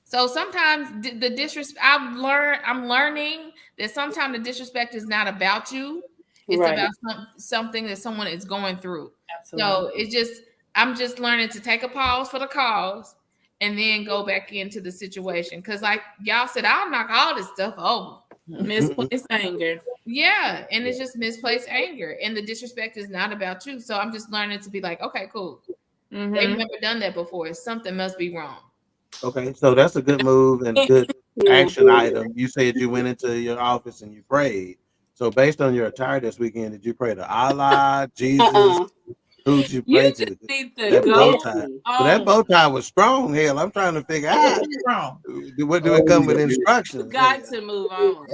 F: So sometimes the disrespect, I'm learning that sometimes the disrespect is not about you. It's about something that someone is going through. Absolutely. So I'm just learning to take a pause for the cause and then go back into the situation. Because like y'all said, I'll knock all this stuff over.
G: Misplaced anger.
F: Yeah. And it's just misplaced anger. And the disrespect is not about you. So I'm just learning to be like, okay, cool. They've never done that before. Something must be wrong.
C: Okay. So that's a good move and good action item. You said you went into your office and you prayed. So based on your attire this weekend, did you pray to Allah, Jesus? Who'd you pray to? That bow tie. So that bow tie was strong. Hell, I'm trying to figure out. What do it come with instructions?
G: Got to move on.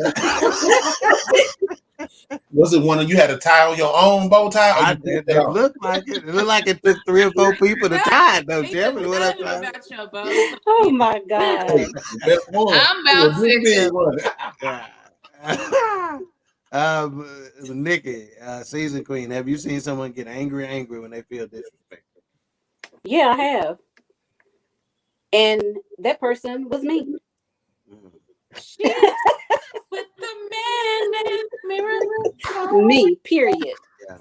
H: Was it one of you had to tie on your own bow tie?
C: It looked like it. It looked like it took 3 or 4 people to tie it, though. Tell me what I'm trying.
E: Oh my God.
F: I'm about to.
C: Nikki, season queen, have you seen someone get angry when they feel disrespected?
E: Yeah, I have. And that person was me.
G: With the man
E: me, period.
C: Yeah.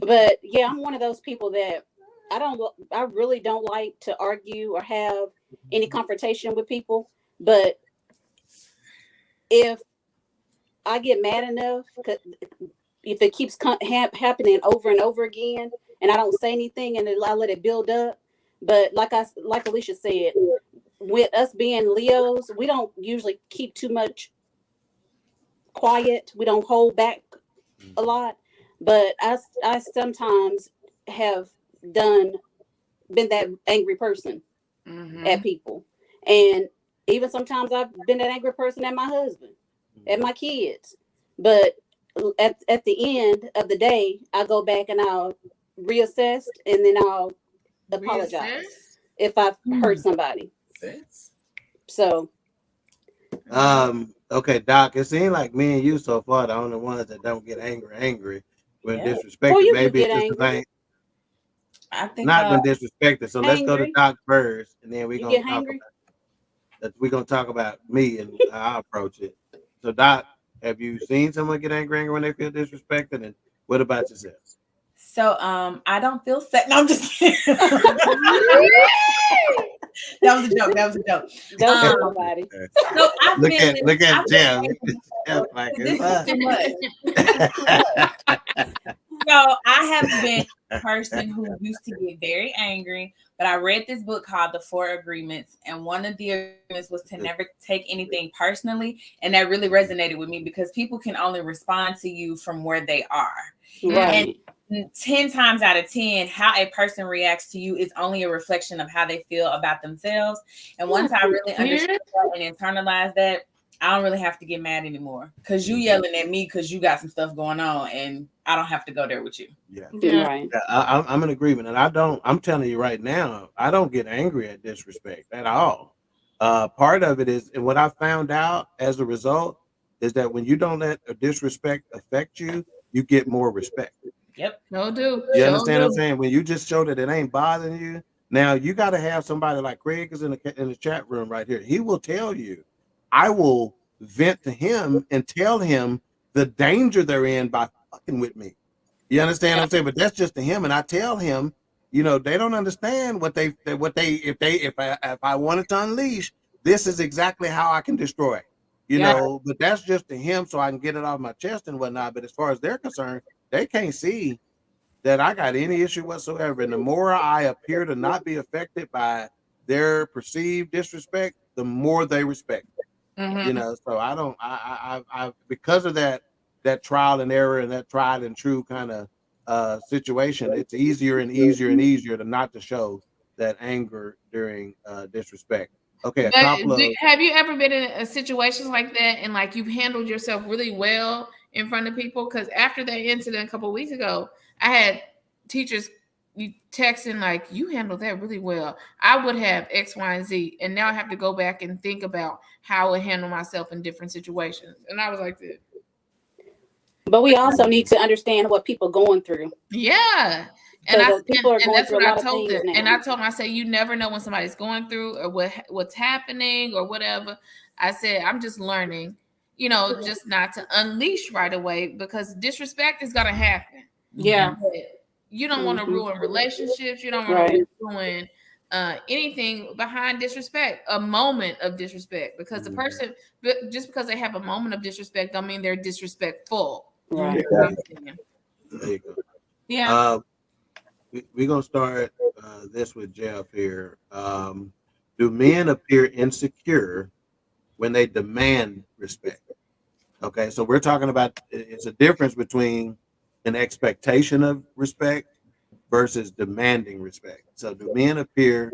E: But yeah, I'm one of those people that I really don't like to argue or have any confrontation with people. But if I get mad enough, if it keeps happening over and over again, and I don't say anything, and I let it build up. But like Alicia said, with us being Leos, we don't usually keep too much quiet. We don't hold back a lot. But I sometimes have been that angry person at people, and even sometimes I've been that angry person at my husband, at my kids. But at the end of the day, I go back and I'll reassess, and then I'll apologize if I've hurt somebody. So,
C: okay, Doc, it seems like me and you so far the only ones that don't get angry when disrespected.
E: Well, you
C: maybe
E: get
C: it's just
E: angry.
C: I think not when disrespected. So let's go to Doc first, and then we're gonna talk about me and how I approach it. So Doc, have you seen someone get angry when they feel disrespected? And what about yourself?
G: So I don't feel sad. No, I'm just kidding. That was a joke. That was a joke.
E: Don't tell nobody.
G: So I've
C: Look
G: been
C: at Jeff.
G: Jeff
C: Like
G: this
C: it's
G: is too much.
C: up.
G: So I have been a person who used to get very angry, but I read this book called The 4 Agreements, and one of the agreements was to never take anything personally, and that really resonated with me because people can only respond to you from where they are.
E: Right.
G: And 10 times out of 10, how a person reacts to you is only a reflection of how they feel about themselves. And once I really understood that and internalized that, I don't really have to get mad anymore because you yelling at me because you got some stuff going on and I don't have to go there with you.
C: Yeah.
E: Right.
C: I'm in agreement. And I'm telling you right now, I don't get angry at disrespect at all. Part of it is, and what I found out as a result is that when you don't let a disrespect affect you, you get more respect.
G: Yep.
D: No do.
C: You understand what I'm saying? When you just show that it ain't bothering you, now you got to have somebody like Craig is in the chat room right here. He will tell you. I will vent to him and tell him the danger they're in by fucking with me. You understand what I'm saying? But that's just to him, and I tell him, you know, they don't understand if I wanted to unleash, this is exactly how I can destroy. You know, but that's just to him, so I can get it off my chest and whatnot. But as far as they're concerned, they can't see that I got any issue whatsoever. And the more I appear to not be affected by their perceived disrespect, the more they respect me. You know, so I because of that trial and error and that tried and true kind of situation, it's easier and easier to not to show that anger during disrespect. Okay,
D: have you ever been in a situation like that and like you've handled yourself really well in front of people? Because after that incident a couple of weeks ago, I had teachers texting like, you handled that really well. I would have X, Y, and Z, and now I have to go back and think about how I would handle myself in different situations. And I was like this.
E: But we also need to understand what people are going through.
D: Yeah.
E: And that's
D: what I told them. And I told them, I said, you never know when somebody's going through or what's happening or whatever. I said, I'm just learning, you know, just not to unleash right away because disrespect is going to happen.
E: Yeah.
D: But you don't want to ruin relationships. You don't want to ruin anything behind disrespect, a moment of disrespect, because the person, just because they have a moment of disrespect, don't mean they're disrespectful.
E: Right.
C: There you go.
D: Yeah.
C: We're going to start this with Jeff here. Do men appear insecure when they demand respect? Okay, so we're talking about, it's a difference between an expectation of respect versus demanding respect. So do men appear,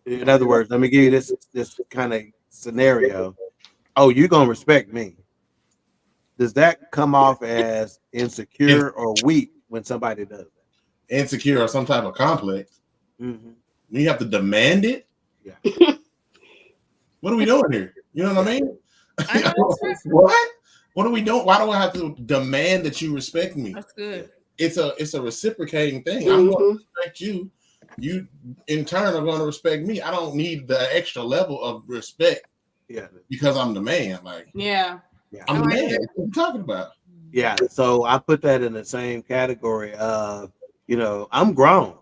C: in other words, let me give you this kind of scenario. Oh, you're going to respect me. Does that come off as insecure or weak when somebody does that?
H: Insecure or some type of complex.
C: Mm-hmm.
H: You have to demand it.
C: Yeah.
H: What are we doing here? You know what I mean? What? What are we doing? Why do I have to demand that you respect me?
D: That's good.
H: It's a reciprocating thing. I'm going to respect you. You in turn are going to respect me. I don't need the extra level of respect.
C: Yeah.
H: Because I'm the man. Like, I'm the man. What are you talking about?
C: Yeah. So I put that in the same category of, you know, I'm grown.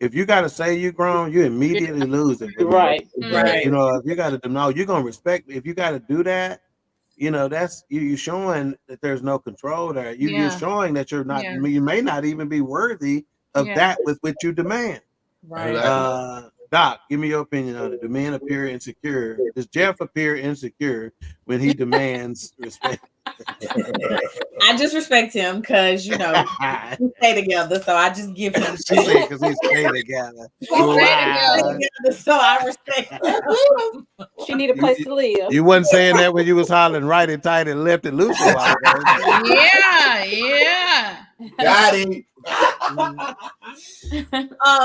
C: If you got to say you're grown, you immediately lose it.
E: Right.
C: You know, if you got to know, you're going to respect me. If you got to do that, you know, that's you're showing that there's no control there. You're showing that you're not, you may not even be worthy of that with which you demand.
G: Right.
C: Doc, give me your opinion on it. Do men appear insecure? Does Jeff appear insecure when he demands respect?
G: I just respect him because, you know, we stay together. So I just give him
C: because we stay together.
G: So I respect him.
E: She need a place to live.
C: You wasn't saying that when you was hollering right and tight and left it loose a while ago.
D: Yeah.
H: Got it.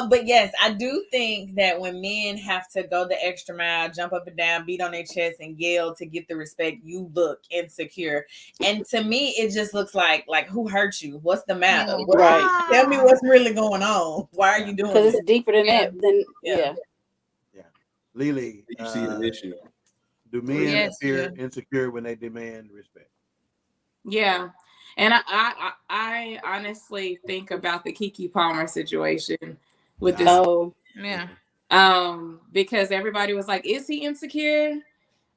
G: But yes, I do think that when men have to go the extra mile, jump up and down, beat on their chest, and yell to get the respect, you look insecure. And to me, it just looks like who hurt you? What's the matter?
E: Right.
G: Tell me what's really going on. Why are you doing?
E: Because it's deeper than that.
C: Yeah. Lily,
H: you see the issue.
C: Do men
D: Yes,
C: appear
D: yeah.
C: insecure when they demand respect?
F: Yeah. And I honestly think about the Keke Palmer situation with this
E: Oh,
D: Yeah.
F: because everybody was like, is he insecure?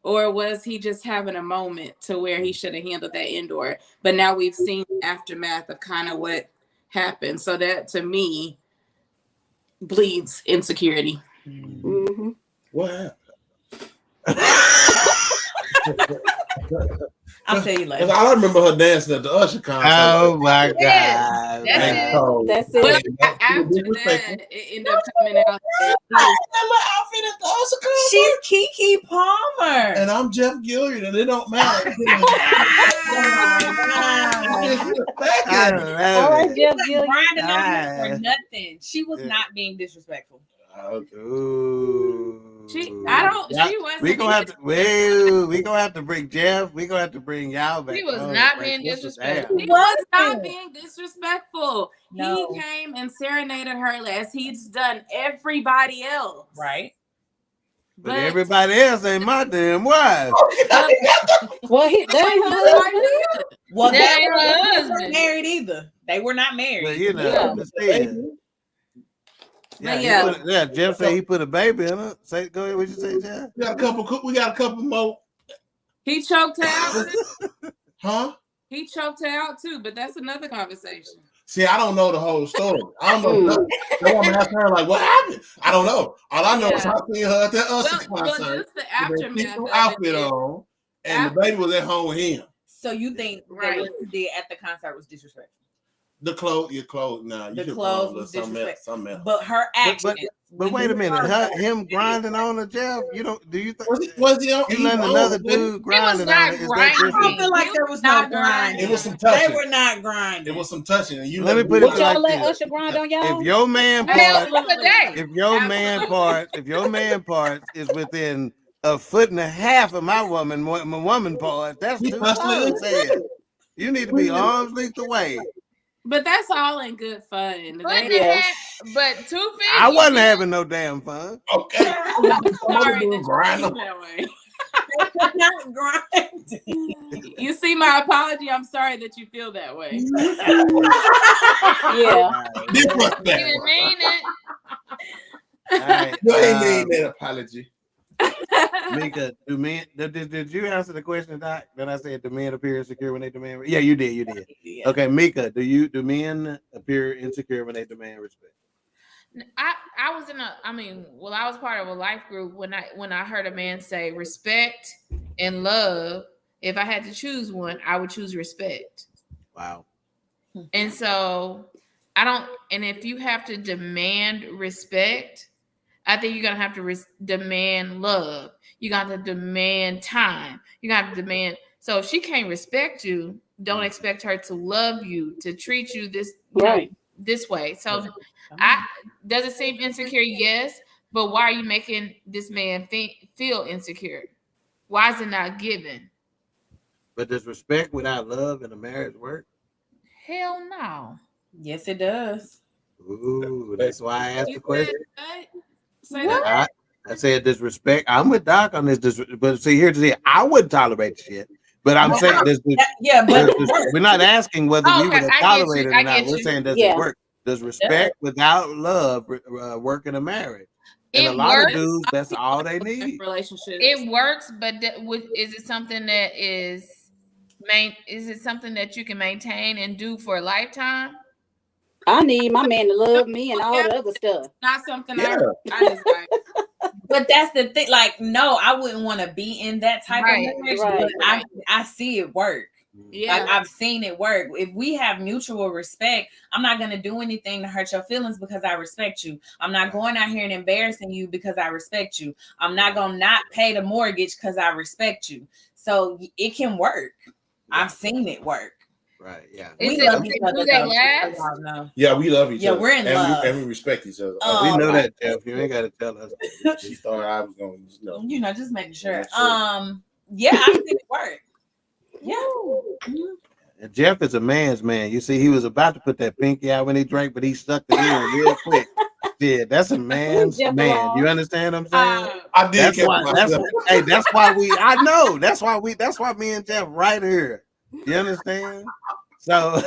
F: Or was he just having a moment to where he should have handled that indoor? But now we've seen the aftermath of kind of what happened. So that to me bleeds insecurity.
E: mm-hmm.
H: What
G: I'll tell you later.
H: I remember her dancing at the Usher concert.
C: Oh my
D: Yes,
C: God.
D: that's
C: man.
D: it.
H: So,
E: That's
F: Well,
E: it.
F: after that, it ended up coming out that he was
H: outfit at the Usher concert.
G: She's Keke Palmer.
H: And I'm Jeff Gilyard, and it don't matter.
C: I
E: All
C: love
E: right,
C: it.
E: Jeff
G: She
E: Gilyard.
G: grinding on her for nothing. She was
C: Yeah.
G: not being disrespectful.
C: Ooh.
F: I don't she wasn't
C: We gonna have to we gonna have to bring Jeff. We gonna have to bring y'all back.
D: He was
C: on,
D: not
C: break
D: being
C: this
D: disrespectful.
C: down.
F: He was not
G: Wasn't.
F: being disrespectful.
G: No.
F: He came and serenaded her as he's done everybody else.
G: Right.
C: But everybody else ain't my damn wife.
E: Well, that ain't her husband.
G: Well,
D: That
G: they
D: ain't her
G: weren't
D: husband.
G: married either. They were not married.
C: But you know,
D: Yeah.
C: but still.
F: But
C: Yeah, Jeff said he put a baby in her. Say, go ahead. What you say, Jeff?
H: We got a couple more.
F: He choked her out too.
H: Huh?
F: He choked her out too, but that's another conversation.
H: See, I don't know the whole story. I don't know. That woman asked her, like, what happened? I don't know. All I know is I seen her at that Usher
F: Well,
H: concert.
F: just the
H: with that
F: aftermath
H: cute
F: of
H: outfit
F: it.
H: on, and the baby was at home with him.
G: So you think that
F: Right.
G: what you did at the concert was disrespectful?
H: Your clothes. Nah, you
G: The
H: should
G: clothes
H: put on
G: was
H: something else. Something else.
G: But her actions.
C: But wait a minute, him grinding on her, Jeff. You don't? Do you think?
H: Was he on?
C: You letting another dude grinding on her? Is that
G: I don't
C: different?
G: feel like there was no grinding.
H: It was some touching.
G: They were not grinding.
H: It was some touching. And you
C: Let me put it
E: Would y'all
C: like
E: let
C: this.
E: Usher grind on y'all?
C: If your man
D: Hell,
C: part,
D: today.
C: if your man part is within a foot and a half of my woman part, that's too close. Saying. You need to be arms length away.
F: But that's all in good fun.
D: But 2 feet.
C: I wasn't having no damn fun.
H: Okay.
F: I'm sorry that you
H: Grind
F: feel
H: them.
F: that way.
G: Not grinding.
F: You see my apology. I'm sorry that you feel that way.
E: Yeah.
H: This
D: He
H: much better.
D: didn't mean it.
C: All right,
H: You ain't need that apology.
C: Mika, did you answer the question, Doc? Then I said, do men appear insecure when they demand? Yeah, you did. You did.
G: Yeah.
C: Okay, Mika, do men appear insecure when they demand respect?
D: I was I was part of a life group when I heard a man say respect and love. If I had to choose one, I would choose respect.
C: Wow.
D: And so and if you have to demand respect, I think you're going to have to demand love. You're going to have to demand time. You're going to have to demand. So if she can't respect you, don't expect her to love you, to treat you this way. So does it seem insecure? Yes. But why are you making this man feel insecure? Why is it not given?
C: But does respect without love in a marriage work?
D: Hell no.
G: Yes, it does.
C: Ooh, that's why I asked the question.
F: Say that.
C: I said disrespect. I'm with Doc on this, but see, here's the thing. I wouldn't tolerate the shit. But I'm saying this.
G: But
C: we're not asking whether we would have tolerated it or not. We're
D: you.
C: saying does it work? Does respect without love work in a marriage? And a lot of dudes, that's all they need.
F: Relationship.
D: It works, but is it something that is it something that you can maintain and do for a lifetime?
E: I need my man to love me and all the other stuff.
F: Not something I desire.
G: But that's the thing. Like, no, I wouldn't want to be in that type of marriage. But I see it work.
F: Yeah,
G: like, I've seen it work. If we have mutual respect, I'm not going to do anything to hurt your feelings because I respect you. I'm not going out here and embarrassing you because I respect you. I'm not going to not pay the mortgage because I respect you. So it can work. I've seen it work.
C: Right. Yeah.
D: Do they last?
H: Yeah, we love each other.
G: Yeah, we're in love.
H: And we respect each other.
C: We know that, Jeff. You ain't got to tell us.
H: She thought I was going to,
G: just making sure. Yeah, I've seen it work. Yeah.
C: And Jeff is a man's man. You see, he was about to put that pinky out when he drank, but he stuck it in real quick. Yeah, that's a man's
E: Jeff
C: man.
E: Gilyard.
C: You understand what I'm saying?
H: I did
C: That's
H: catch
C: why.
H: myself.
C: That's why we. I know. That's why we. That's why me and Jeff right here. You understand? So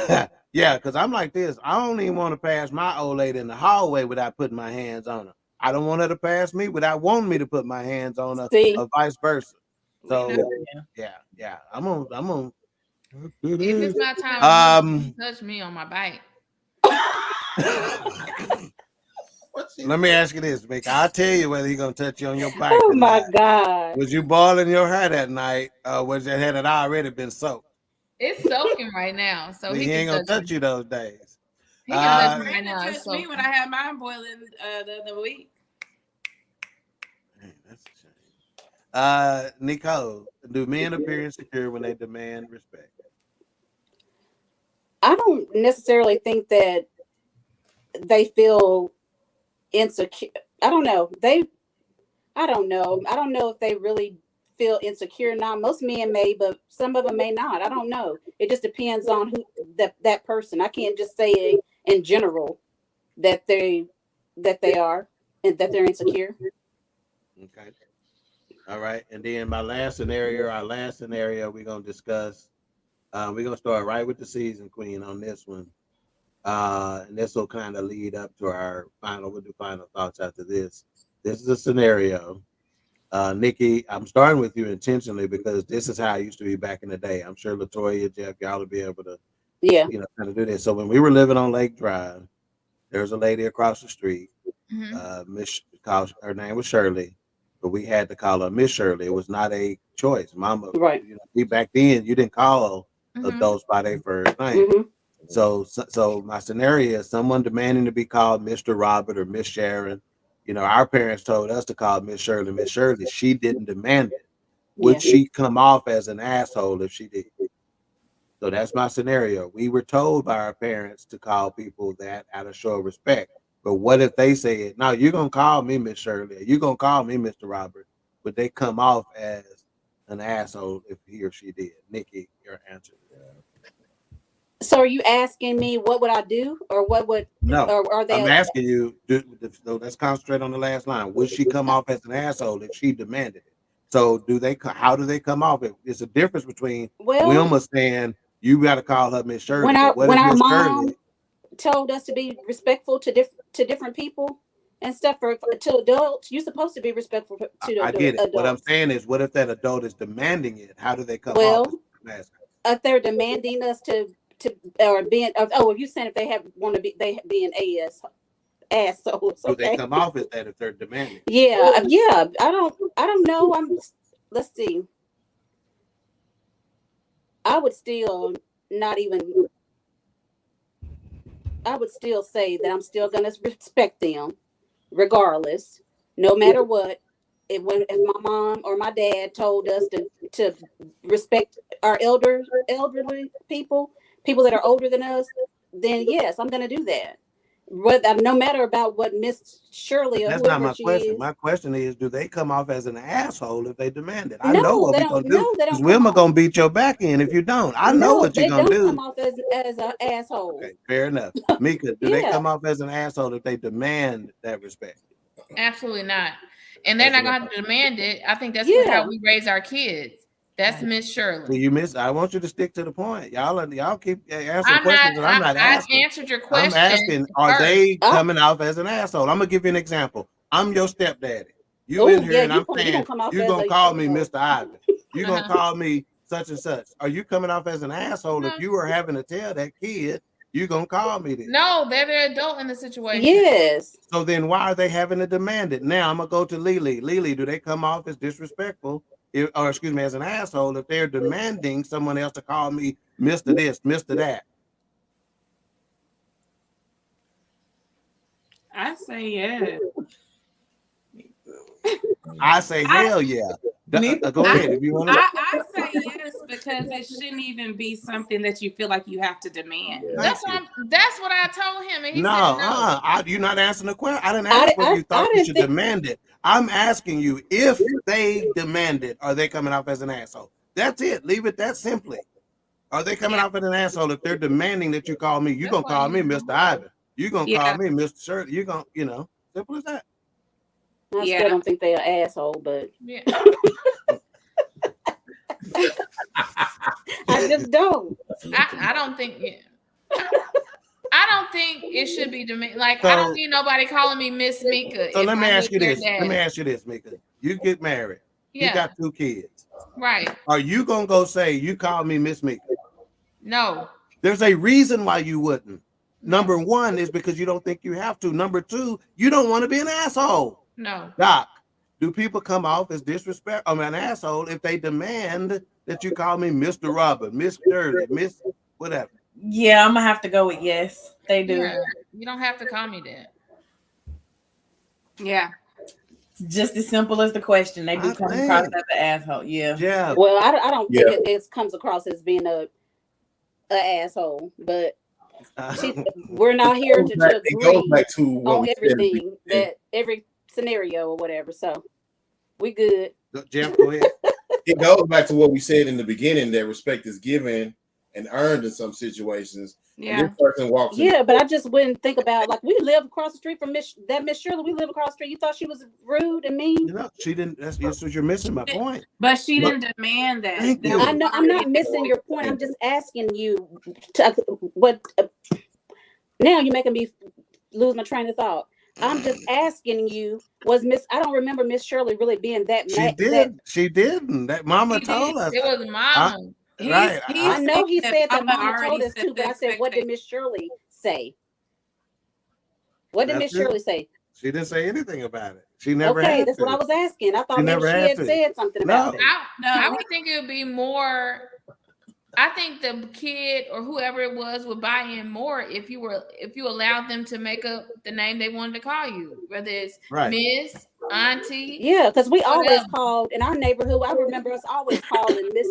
C: yeah, because I'm like this. I don't even want to pass my old lady in the hallway without putting my hands on her. I don't want her to pass me without wanting me to put my hands on her,
E: See,
C: or vice versa. So
G: Yeah.
C: yeah. I'm on.
G: If it's my time, touch me on my bike.
C: Let me ask you this, Mick. I'll tell you whether he's gonna touch you on your bike.
E: oh
C: or
E: my
C: not.
E: God.
C: Was you boiling your hair that night? Was your hair that already been soaked?
G: It's soaking right now, so
C: See,
G: he
C: he ain't
G: can
C: gonna touch you those days.
G: He can touch me right
F: Brandon
G: now.
F: touched
G: So
F: me when I had mine boiling the other week.
C: Man, that's a shame. Nicole, do men appear insecure when they demand respect?
E: I don't necessarily think that they feel insecure. I don't know. I don't know. I don't know if they really feel insecure or not. Most men may, but some of them may not. I don't know. It just depends on who that person. I can't just say in general that they are and that they're insecure.
C: Okay. All right. And then our last scenario, we're gonna discuss. We're gonna start right with the season queen on this one. And this will kind of lead up to our final. We'll do final thoughts after this. This is a scenario. Nikki, I'm starting with you intentionally because this is how I used to be back in the day. I'm sure LaToya, Jeff, y'all will be able to, kind of do this. So when we were living on Lake Drive, there was a lady across the street. Her name was Shirley, but we had to call her Miss Shirley. It was not a choice. Mama,
E: right?
C: Back then, you didn't call adults by their first name.
E: Mm-hmm.
C: So my scenario is someone demanding to be called Mr. Robert or Miss Sharon. Our parents told us to call Miss Shirley Miss Shirley. She didn't demand it. Would she come off as an asshole if she did? So that's my scenario. We were told by our parents to call people that out of show of respect. But what if they said, no, you're going to call me Miss Shirley, or you're going to call me Mr. Robert, would they come off as an asshole if he or she did? Nikki, your answer.
E: So are you asking me what would I do, or what would?
C: No,
E: or are they?
C: I'm asking you. Let's concentrate on the last line. Would she come off as an asshole if she demanded it? So how do they come off? It's a difference between Wilma saying you got to call her Miss Shirley.
E: When our mom told us to be respectful to different people and stuff to adults, you're supposed to be respectful to
C: I get it.
E: adults.
C: What I'm saying is, what if that adult is demanding it? How do they come off?
E: If they're demanding us to or being if you saying if they want to be being assholes,
C: do they come off as that if they're demanding?
E: Yeah. I don't know. Let's see. I would still say that I'm still gonna respect them, regardless, no matter what. If my mom or my dad told us to respect our elderly people that are older than us, then yes, I'm gonna do that. No matter about what Miss Shirley or
C: that's
E: whoever
C: not my
E: she
C: question.
E: is.
C: My question is, do they come off as an asshole if they demand it? I
E: No,
C: know what
E: they
C: we're
E: don't.
C: gonna do.
E: No, they
C: Because
E: don't.
C: Wilma gonna beat your back in if you don't. I know what you're gonna do.
E: They don't come off as an asshole.
C: Okay, fair enough. Mika, do they come off as an asshole if they demand that respect?
G: Absolutely not. And they're not going to have to demand it. I think that's how we raise our kids. That's Miss Shirley.
C: Well, I want you to stick to the point. Y'all keep answering questions that I'm not asking.
G: I've answered your question.
C: I'm asking, are they coming off as an asshole? I'm gonna give you an example. I'm your stepdaddy. You in here and I'm saying you're gonna call me Mr. Ivan. You're gonna call me such and such. Are you coming off as an asshole if you were having to tell that kid you're gonna call me this?
G: No, they're the adult in the situation.
E: Yes.
C: So then why are they having to demand it? Now I'm gonna go to Lily. Lily, do they come off as disrespectful? As an asshole if they're demanding someone else to call me Mr. This, Mr. That?
F: I say yeah.
C: I say hell yeah. Go ahead if you want to.
F: I say yes because it shouldn't even be something that you feel like you have to demand.
G: That's what I told him, and he said
C: no. You're not answering the question. I didn't ask what you thought you should demand it. I'm asking you if they demand it, are they coming off as an asshole? That's it. Leave it that simply. Are they coming off as an asshole if they're demanding that you call me? You're gonna call me Mr. Ivan. You're gonna call me Mr. Shirley. You're gonna, Simple as that.
E: I still don't think they're an asshole, but
D: Yeah.
E: I just don't.
D: I don't think. I don't think it should be like
C: So-
D: I don't need nobody calling me Miss Mika.
C: So
D: if
C: let me
D: I
C: ask you
D: need their
C: this. Let me
D: daddy.
C: ask you this, Mika. You get married. You
D: Yeah.
C: got 2 kids.
D: Right.
C: Are you gonna go say you call me Miss Mika?
D: No.
C: There's a reason why you wouldn't. Number 1 is because you don't think you have to. Number 2, you don't want to be an asshole.
D: No.
C: Doc, do people come off as an asshole if they demand that you call me Mr. Robert, Miss Dirty, Miss whatever?
G: Yeah, I'm gonna have to go with yes. They do.
D: Yeah. You don't have to call me that.
F: Yeah.
G: Just as simple as the question. They do come across as an asshole. Yeah.
C: Yeah.
E: Well, I don't think it comes across as being a asshole, but we're not here to agree on everything, that every scenario or whatever. So we good.
C: Jeff, go ahead.
H: It goes back to what we said in the beginning, that respect is given and earned in some situations.
F: Yeah.
H: And this person walks in.
E: Yeah, but I just wouldn't think about, like, we live across the street from Miss Shirley. We live across the street. You thought she was rude and mean?
C: No, she didn't. That's what you're missing my point.
F: But she didn't demand that.
C: Thank you.
E: I know. I'm not missing your point. I'm just asking you what. Now you're making me lose my train of thought. I'm just asking you, I don't remember Miss Shirley really being that mad.
C: She didn't. That mama told us.
D: It was mama.
C: Right.
E: I know he said that mama
F: already
E: told us
F: said
E: too, but I said, what did Miss Shirley say? What did Miss Shirley say?
C: She didn't say anything about it. She never had
E: Okay, that's
C: to.
E: what I was asking. I thought
C: She
E: maybe
C: never
E: she
C: had
E: had
C: to.
E: said something about it.
D: I would think it would be more. I think the kid or whoever it was would buy in more if you allowed them to make up the name they wanted to call you, whether it's Miss, Auntie.
E: Yeah, because we always
D: whatever.
E: Called in our neighborhood. I remember us always calling Miss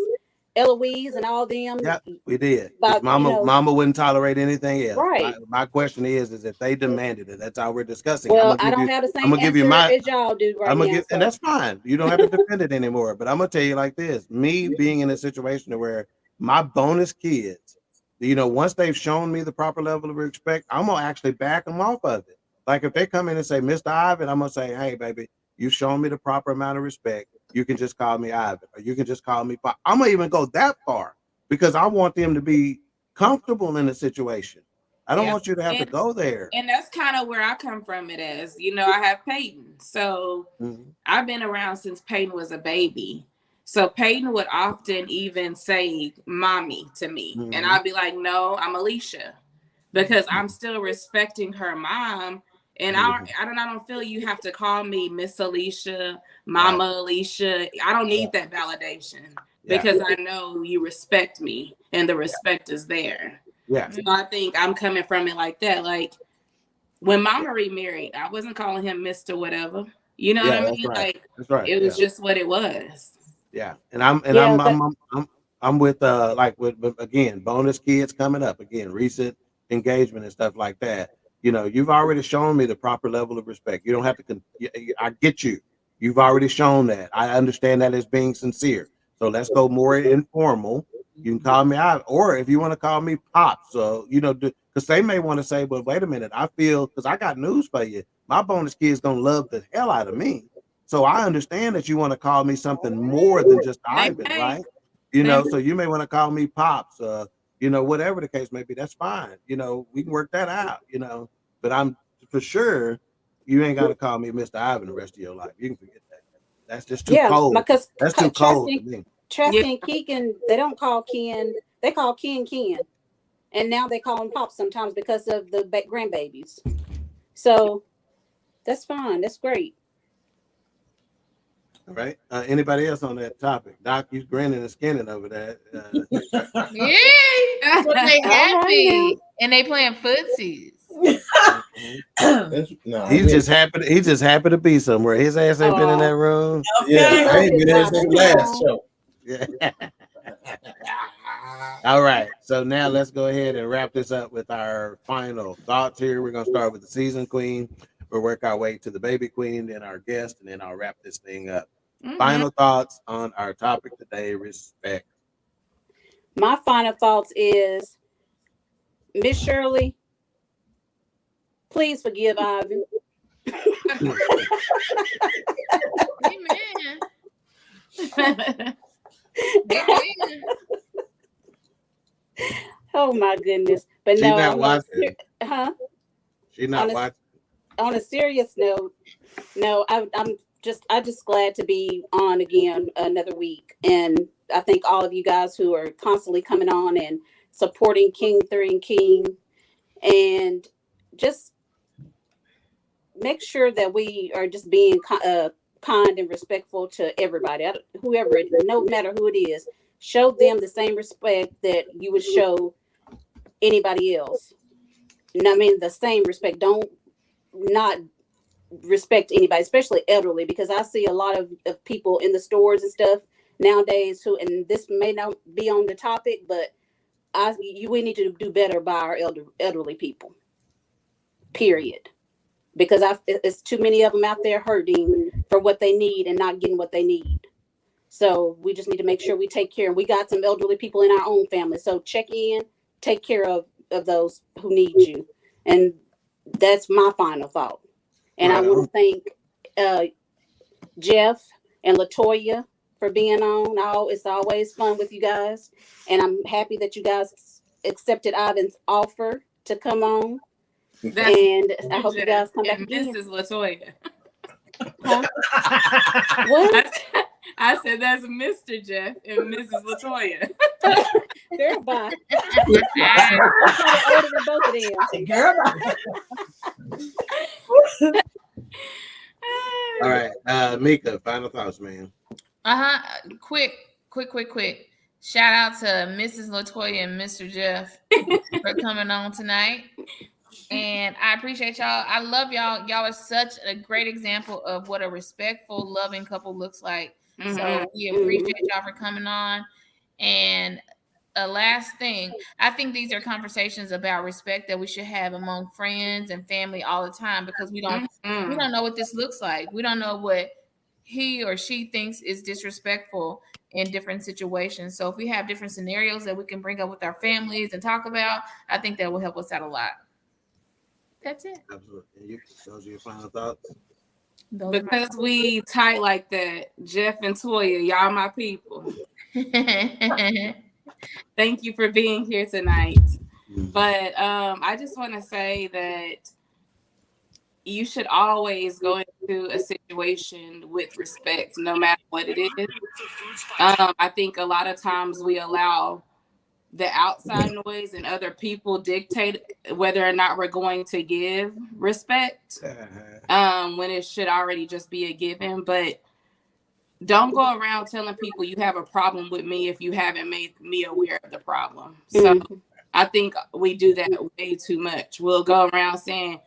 E: Eloise and all them.
C: Yeah, we did.
E: But,
C: Mama wouldn't tolerate anything else.
E: Right.
C: My question is if they demanded it. That's all we're discussing.
E: Well, I don't have the same answer as y'all do right now.
C: And that's fine. You don't have to defend it anymore. But I'm gonna tell you like this: me being in a situation where my bonus kids, once they've shown me the proper level of respect, I'm gonna actually back them off of it. Like if they come in and say, Mr. Ivan, I'm gonna say, hey, baby, you've shown me the proper amount of respect. You can just call me Ivan, or you can just call me Pop. I'm gonna even go that far because I want them to be comfortable in the situation. I don't want you to have to go there.
F: And that's kind of where I come from it as, I have Peyton. So I've been around since Peyton was a baby. So Peyton would often even say mommy to me. And I'd be like, no, I'm Alicia. Because I'm still respecting her mom. And I don't feel you have to call me Miss Alicia, Mama Alicia. I don't need that validation because I know you respect me and the respect is there.
C: Yeah.
F: So I think I'm coming from it like that. Like when Mama remarried, I wasn't calling him Mr. Whatever. You know what I mean?
C: Right.
F: Like
C: that's right.
F: It was just what it was.
C: Yeah. And I'm with with again, bonus kids coming up again, recent engagement and stuff like that. You've already shown me the proper level of respect. You don't have to. I get you. You've already shown that. I understand that as being sincere. So let's go more informal. You can call me out, or if you want to call me Pop. So because they may want to say, "Well, wait a minute. I feel because I got news for you. My bonus kid's gonna love the hell out of me. So I understand that you want to call me something more than just Ivan, right? So you may want to call me Pops. Whatever the case may be, that's fine. We can work that out. But I'm for sure you ain't got to call me Mr. Ivan the rest of your life. You can forget that. That's just too cold.
E: Because
C: that's too cold to me.
E: Chesty and Keegan, they don't call Ken. They call Ken, and now they call him Pop sometimes because of the grandbabies. So that's fine. That's great.
C: All right. Anybody else on that topic? Doc, you grinning and skinning over that.
D: Yeah, that's what they happy, and they playing footsies.
C: He's just happy to be somewhere. His ass ain't been in that room.
H: Yeah, I ain't been in the last show.
C: Yeah. All right. So now let's go ahead and wrap this up with our final thoughts here. We're gonna start with the season queen. We'll work our way to the baby queen, then our guest, and then I'll wrap this thing up. Final thoughts on our topic today, respect.
E: My final thoughts is, Miss Shirley, please forgive Ivan.
D: Amen. Amen.
E: Oh my goodness! But
C: She
E: no,
C: not watching. She not watching.
E: On a serious note, no, I'm just glad to be on again another week, and I thank all of you guys who are constantly coming on and supporting Queen3 King, and just make sure that we are just being kind and respectful to everybody, whoever it, no matter who it is. Show them the same respect that you would show anybody else. I mean, the same respect. Don't not respect anybody, especially elderly, because I see a lot of people in the stores and stuff nowadays who, and this may not be on the topic, but we need to do better by our elderly people. Period. Because it's too many of them out there hurting for what they need and not getting what they need. So we just need to make sure we take care. We got some elderly people in our own family, so check in, take care of those who need you, and that's my final thought. And I want to thank Jeff and LaToya for being on. It's always fun with you guys, and I'm happy that you guys accepted Ivan's offer to come on. And I hope you guys come back again.
F: Mrs. LaToya.
E: Huh? What?
F: I said that's Mr. Jeff and Mrs. LaToya.
E: Girl, bye. I'm older than both of them.
I: Girl,
C: All right, Mika, final thoughts, man.
D: Quick. Shout out to Mrs. LaToya and Mr. Jeff for coming on tonight. And I appreciate y'all. I love y'all. Y'all are such a great example of what a respectful, loving couple looks like. Mm-hmm. So we appreciate y'all for coming on. And a last thing, I think these are conversations about respect that we should have among friends and family all the time, because we don't know what this looks like. We don't know what he or she thinks is disrespectful in different situations. So if we have different scenarios that we can bring up with our families and talk about, I think that will help us out a lot. That's it.
C: Absolutely. Those are your final thoughts?
F: Because we tight like that, Jeff and Toya, y'all my people. Thank you for being here tonight. But I just want to say that you should always go into a situation with respect, no matter what it is. I think a lot of times we allow the outside noise and other people dictate whether or not we're going to give respect, when it should already just be a given. But don't go around telling people you have a problem with me if you haven't made me aware of the problem. So I think we do that way too much. We'll go around saying,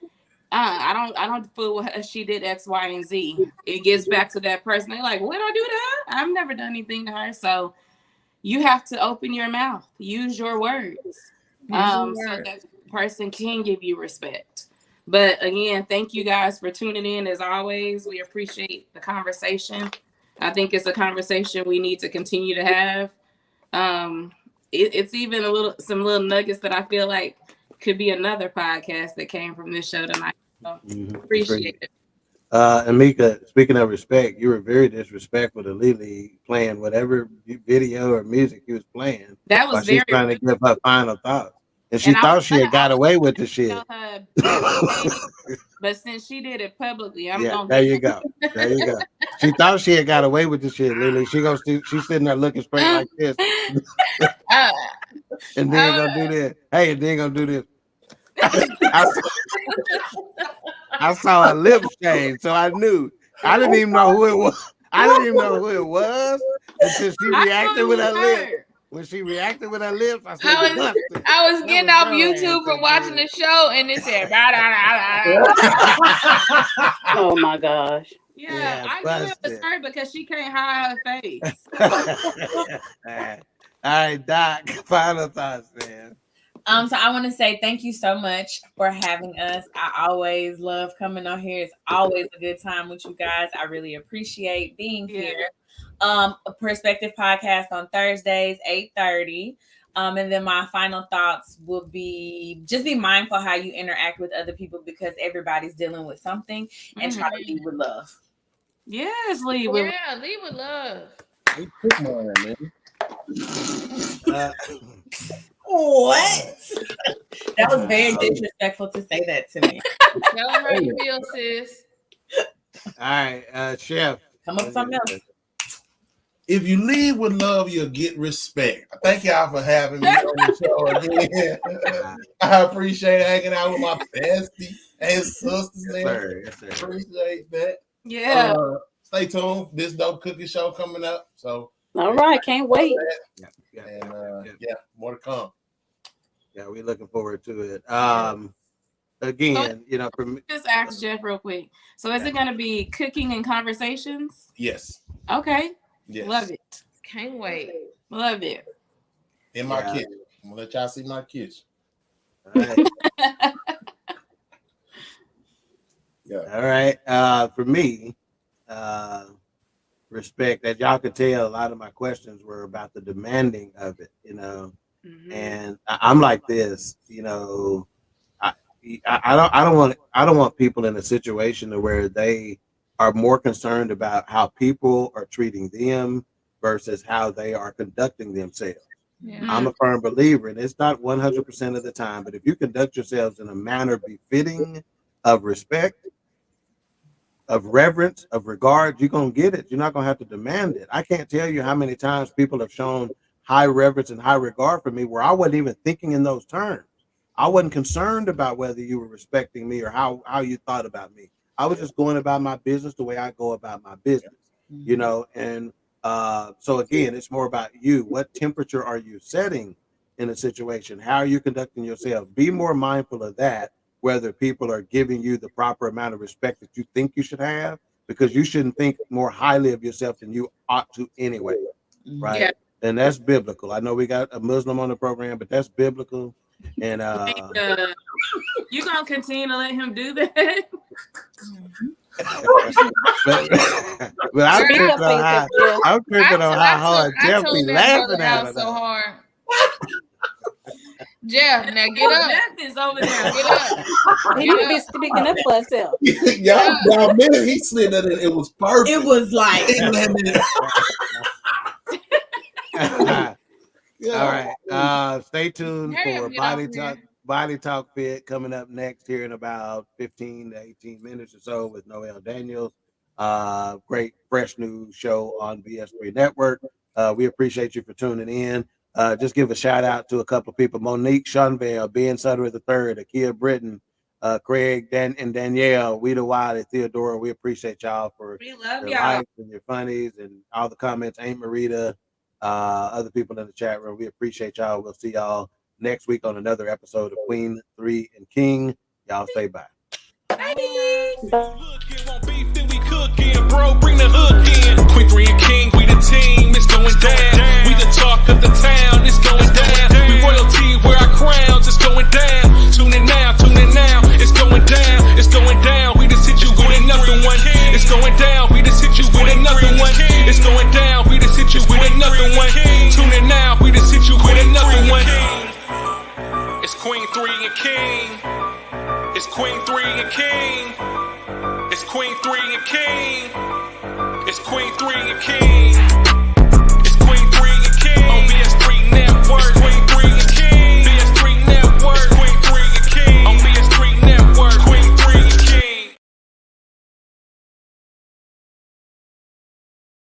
F: I don't fool with her. She did X, Y, and Z. It gets back to that person. They're like, what did I do to her? I've never done anything to her. So you have to open your mouth, use your words, so that person can give you respect. But again, thank you guys for tuning in. As always, we appreciate the conversation. I think it's a conversation we need to continue to have. It's even some little nuggets that I feel like could be another podcast that came from this show tonight. So appreciate it.
C: And Mika, speaking of respect, you were very disrespectful to Lily playing whatever video or music he was playing.
F: That was very.
C: She's trying to give her final thoughts, and she thought she had got away with the shit.
F: But since she did it publicly, I'm gonna.
C: There you go. She thought she had got away with the shit, Lily. She's sitting there looking straight like this, and then gonna do this. Hey, and then gonna do this. I saw her lips change, so I knew. I didn't even know who it was. Until she reacted with her lips. When she reacted with her lips, I said,
D: I was getting off YouTube from watching the show, and it said,
E: oh my gosh.
F: Yeah, I knew it was her because she can't hide her face.
C: All right, Doc, final thoughts, man.
G: So I want to say thank you so much for having us. I always love coming on here. It's always a good time with you guys. I really appreciate being here. A Perspective podcast on Thursdays, 8:30. And then my final thoughts will be just be mindful how you interact with other people because everybody's dealing with something, and try to lead with love.
F: Yes, lead with
D: lead with love.
H: Hey, put more in there, man.
G: What? That was very disrespectful to say that to me.
D: Tell them how you feel, sis.
C: All right, Chef.
G: Come up with something else.
H: If you lead with love, you'll get respect. Thank y'all for having me on the show again. I appreciate hanging out with my bestie and sisters.
C: Yes, sir.
H: Appreciate that.
F: yeah.
H: Stay tuned. This dope cookie show coming up. So
E: All right, can't wait.
H: And more to come.
C: Yeah, we're looking forward to it. Again, for me,
F: Just ask Jeff real quick. So is it going to be cooking and conversations?
H: Yes.
F: Okay.
H: Yes.
F: Love it.
D: Can't wait.
F: Love it.
H: In my kitchen. I'm gonna let y'all see my kitchen.
C: all right. All right. For me, respect. As y'all could tell, a lot of my questions were about the demanding of it, and I'm like this, I don't want people in a situation where they are more concerned about how people are treating them versus how they are conducting themselves.
D: Yeah.
C: I'm a firm believer, and it's not 100% of the time, but if you conduct yourselves in a manner befitting of respect, of reverence, of regard, you're going to get it. You're not going to have to demand it. I can't tell you how many times people have shown high reverence and high regard for me where I wasn't even thinking in those terms. I wasn't concerned about whether you were respecting me or how you thought about me. I was just going about my business the way I go about my business, and so again, it's more about you. What temperature are you setting in a situation? How are you conducting yourself? Be more mindful of that, whether people are giving you the proper amount of respect that you think you should have, because you shouldn't think more highly of yourself than you ought to anyway, right? Yeah. And that's biblical. I know we got a Muslim on the program, but that's biblical. And
F: you gonna continue to let him do that?
C: but I'm tripping on how hard Jeff be laughing at it.
D: So hard. Jeff, now get up.
F: Jeff is over there.
D: Get up.
E: He need to be speaking up for himself.
H: Y'all minute he slid that in. It was perfect.
G: It was like
C: All right. Stay tuned for Body Talk Fit coming up next here in about 15 to 18 minutes or so with Noel Daniels. Great fresh new show on BS3 Network. We appreciate you for tuning in. Just give a shout out to a couple of people: Monique Shunvale, Ben Sutter III, Akia Britton, Craig, and Danielle, Weta Wiley, Theodora. We appreciate y'all for
F: We love
C: your
F: y'all.
C: likes and your funnies and all the comments. Aunt Marita, other people in the chat room. We appreciate y'all. We'll see y'all next week on another episode of Queen3 and King. Y'all say bye.
B: Bro, bring the hook in. Queen3 and King, we the team, it's going down. We the talk of the town, it's going down. We royalty, wear our crowns, it's going down. Tune in now, it's going down, it's going down. We just hit you with another one. It's going down, we just hit you with another one. It's going down, we just hit you with another one. Tune in now, we just hit you with another one. It's Queen3 and King. It's Queen3 and King. It's Queen3 and King. It's Queen3 and King.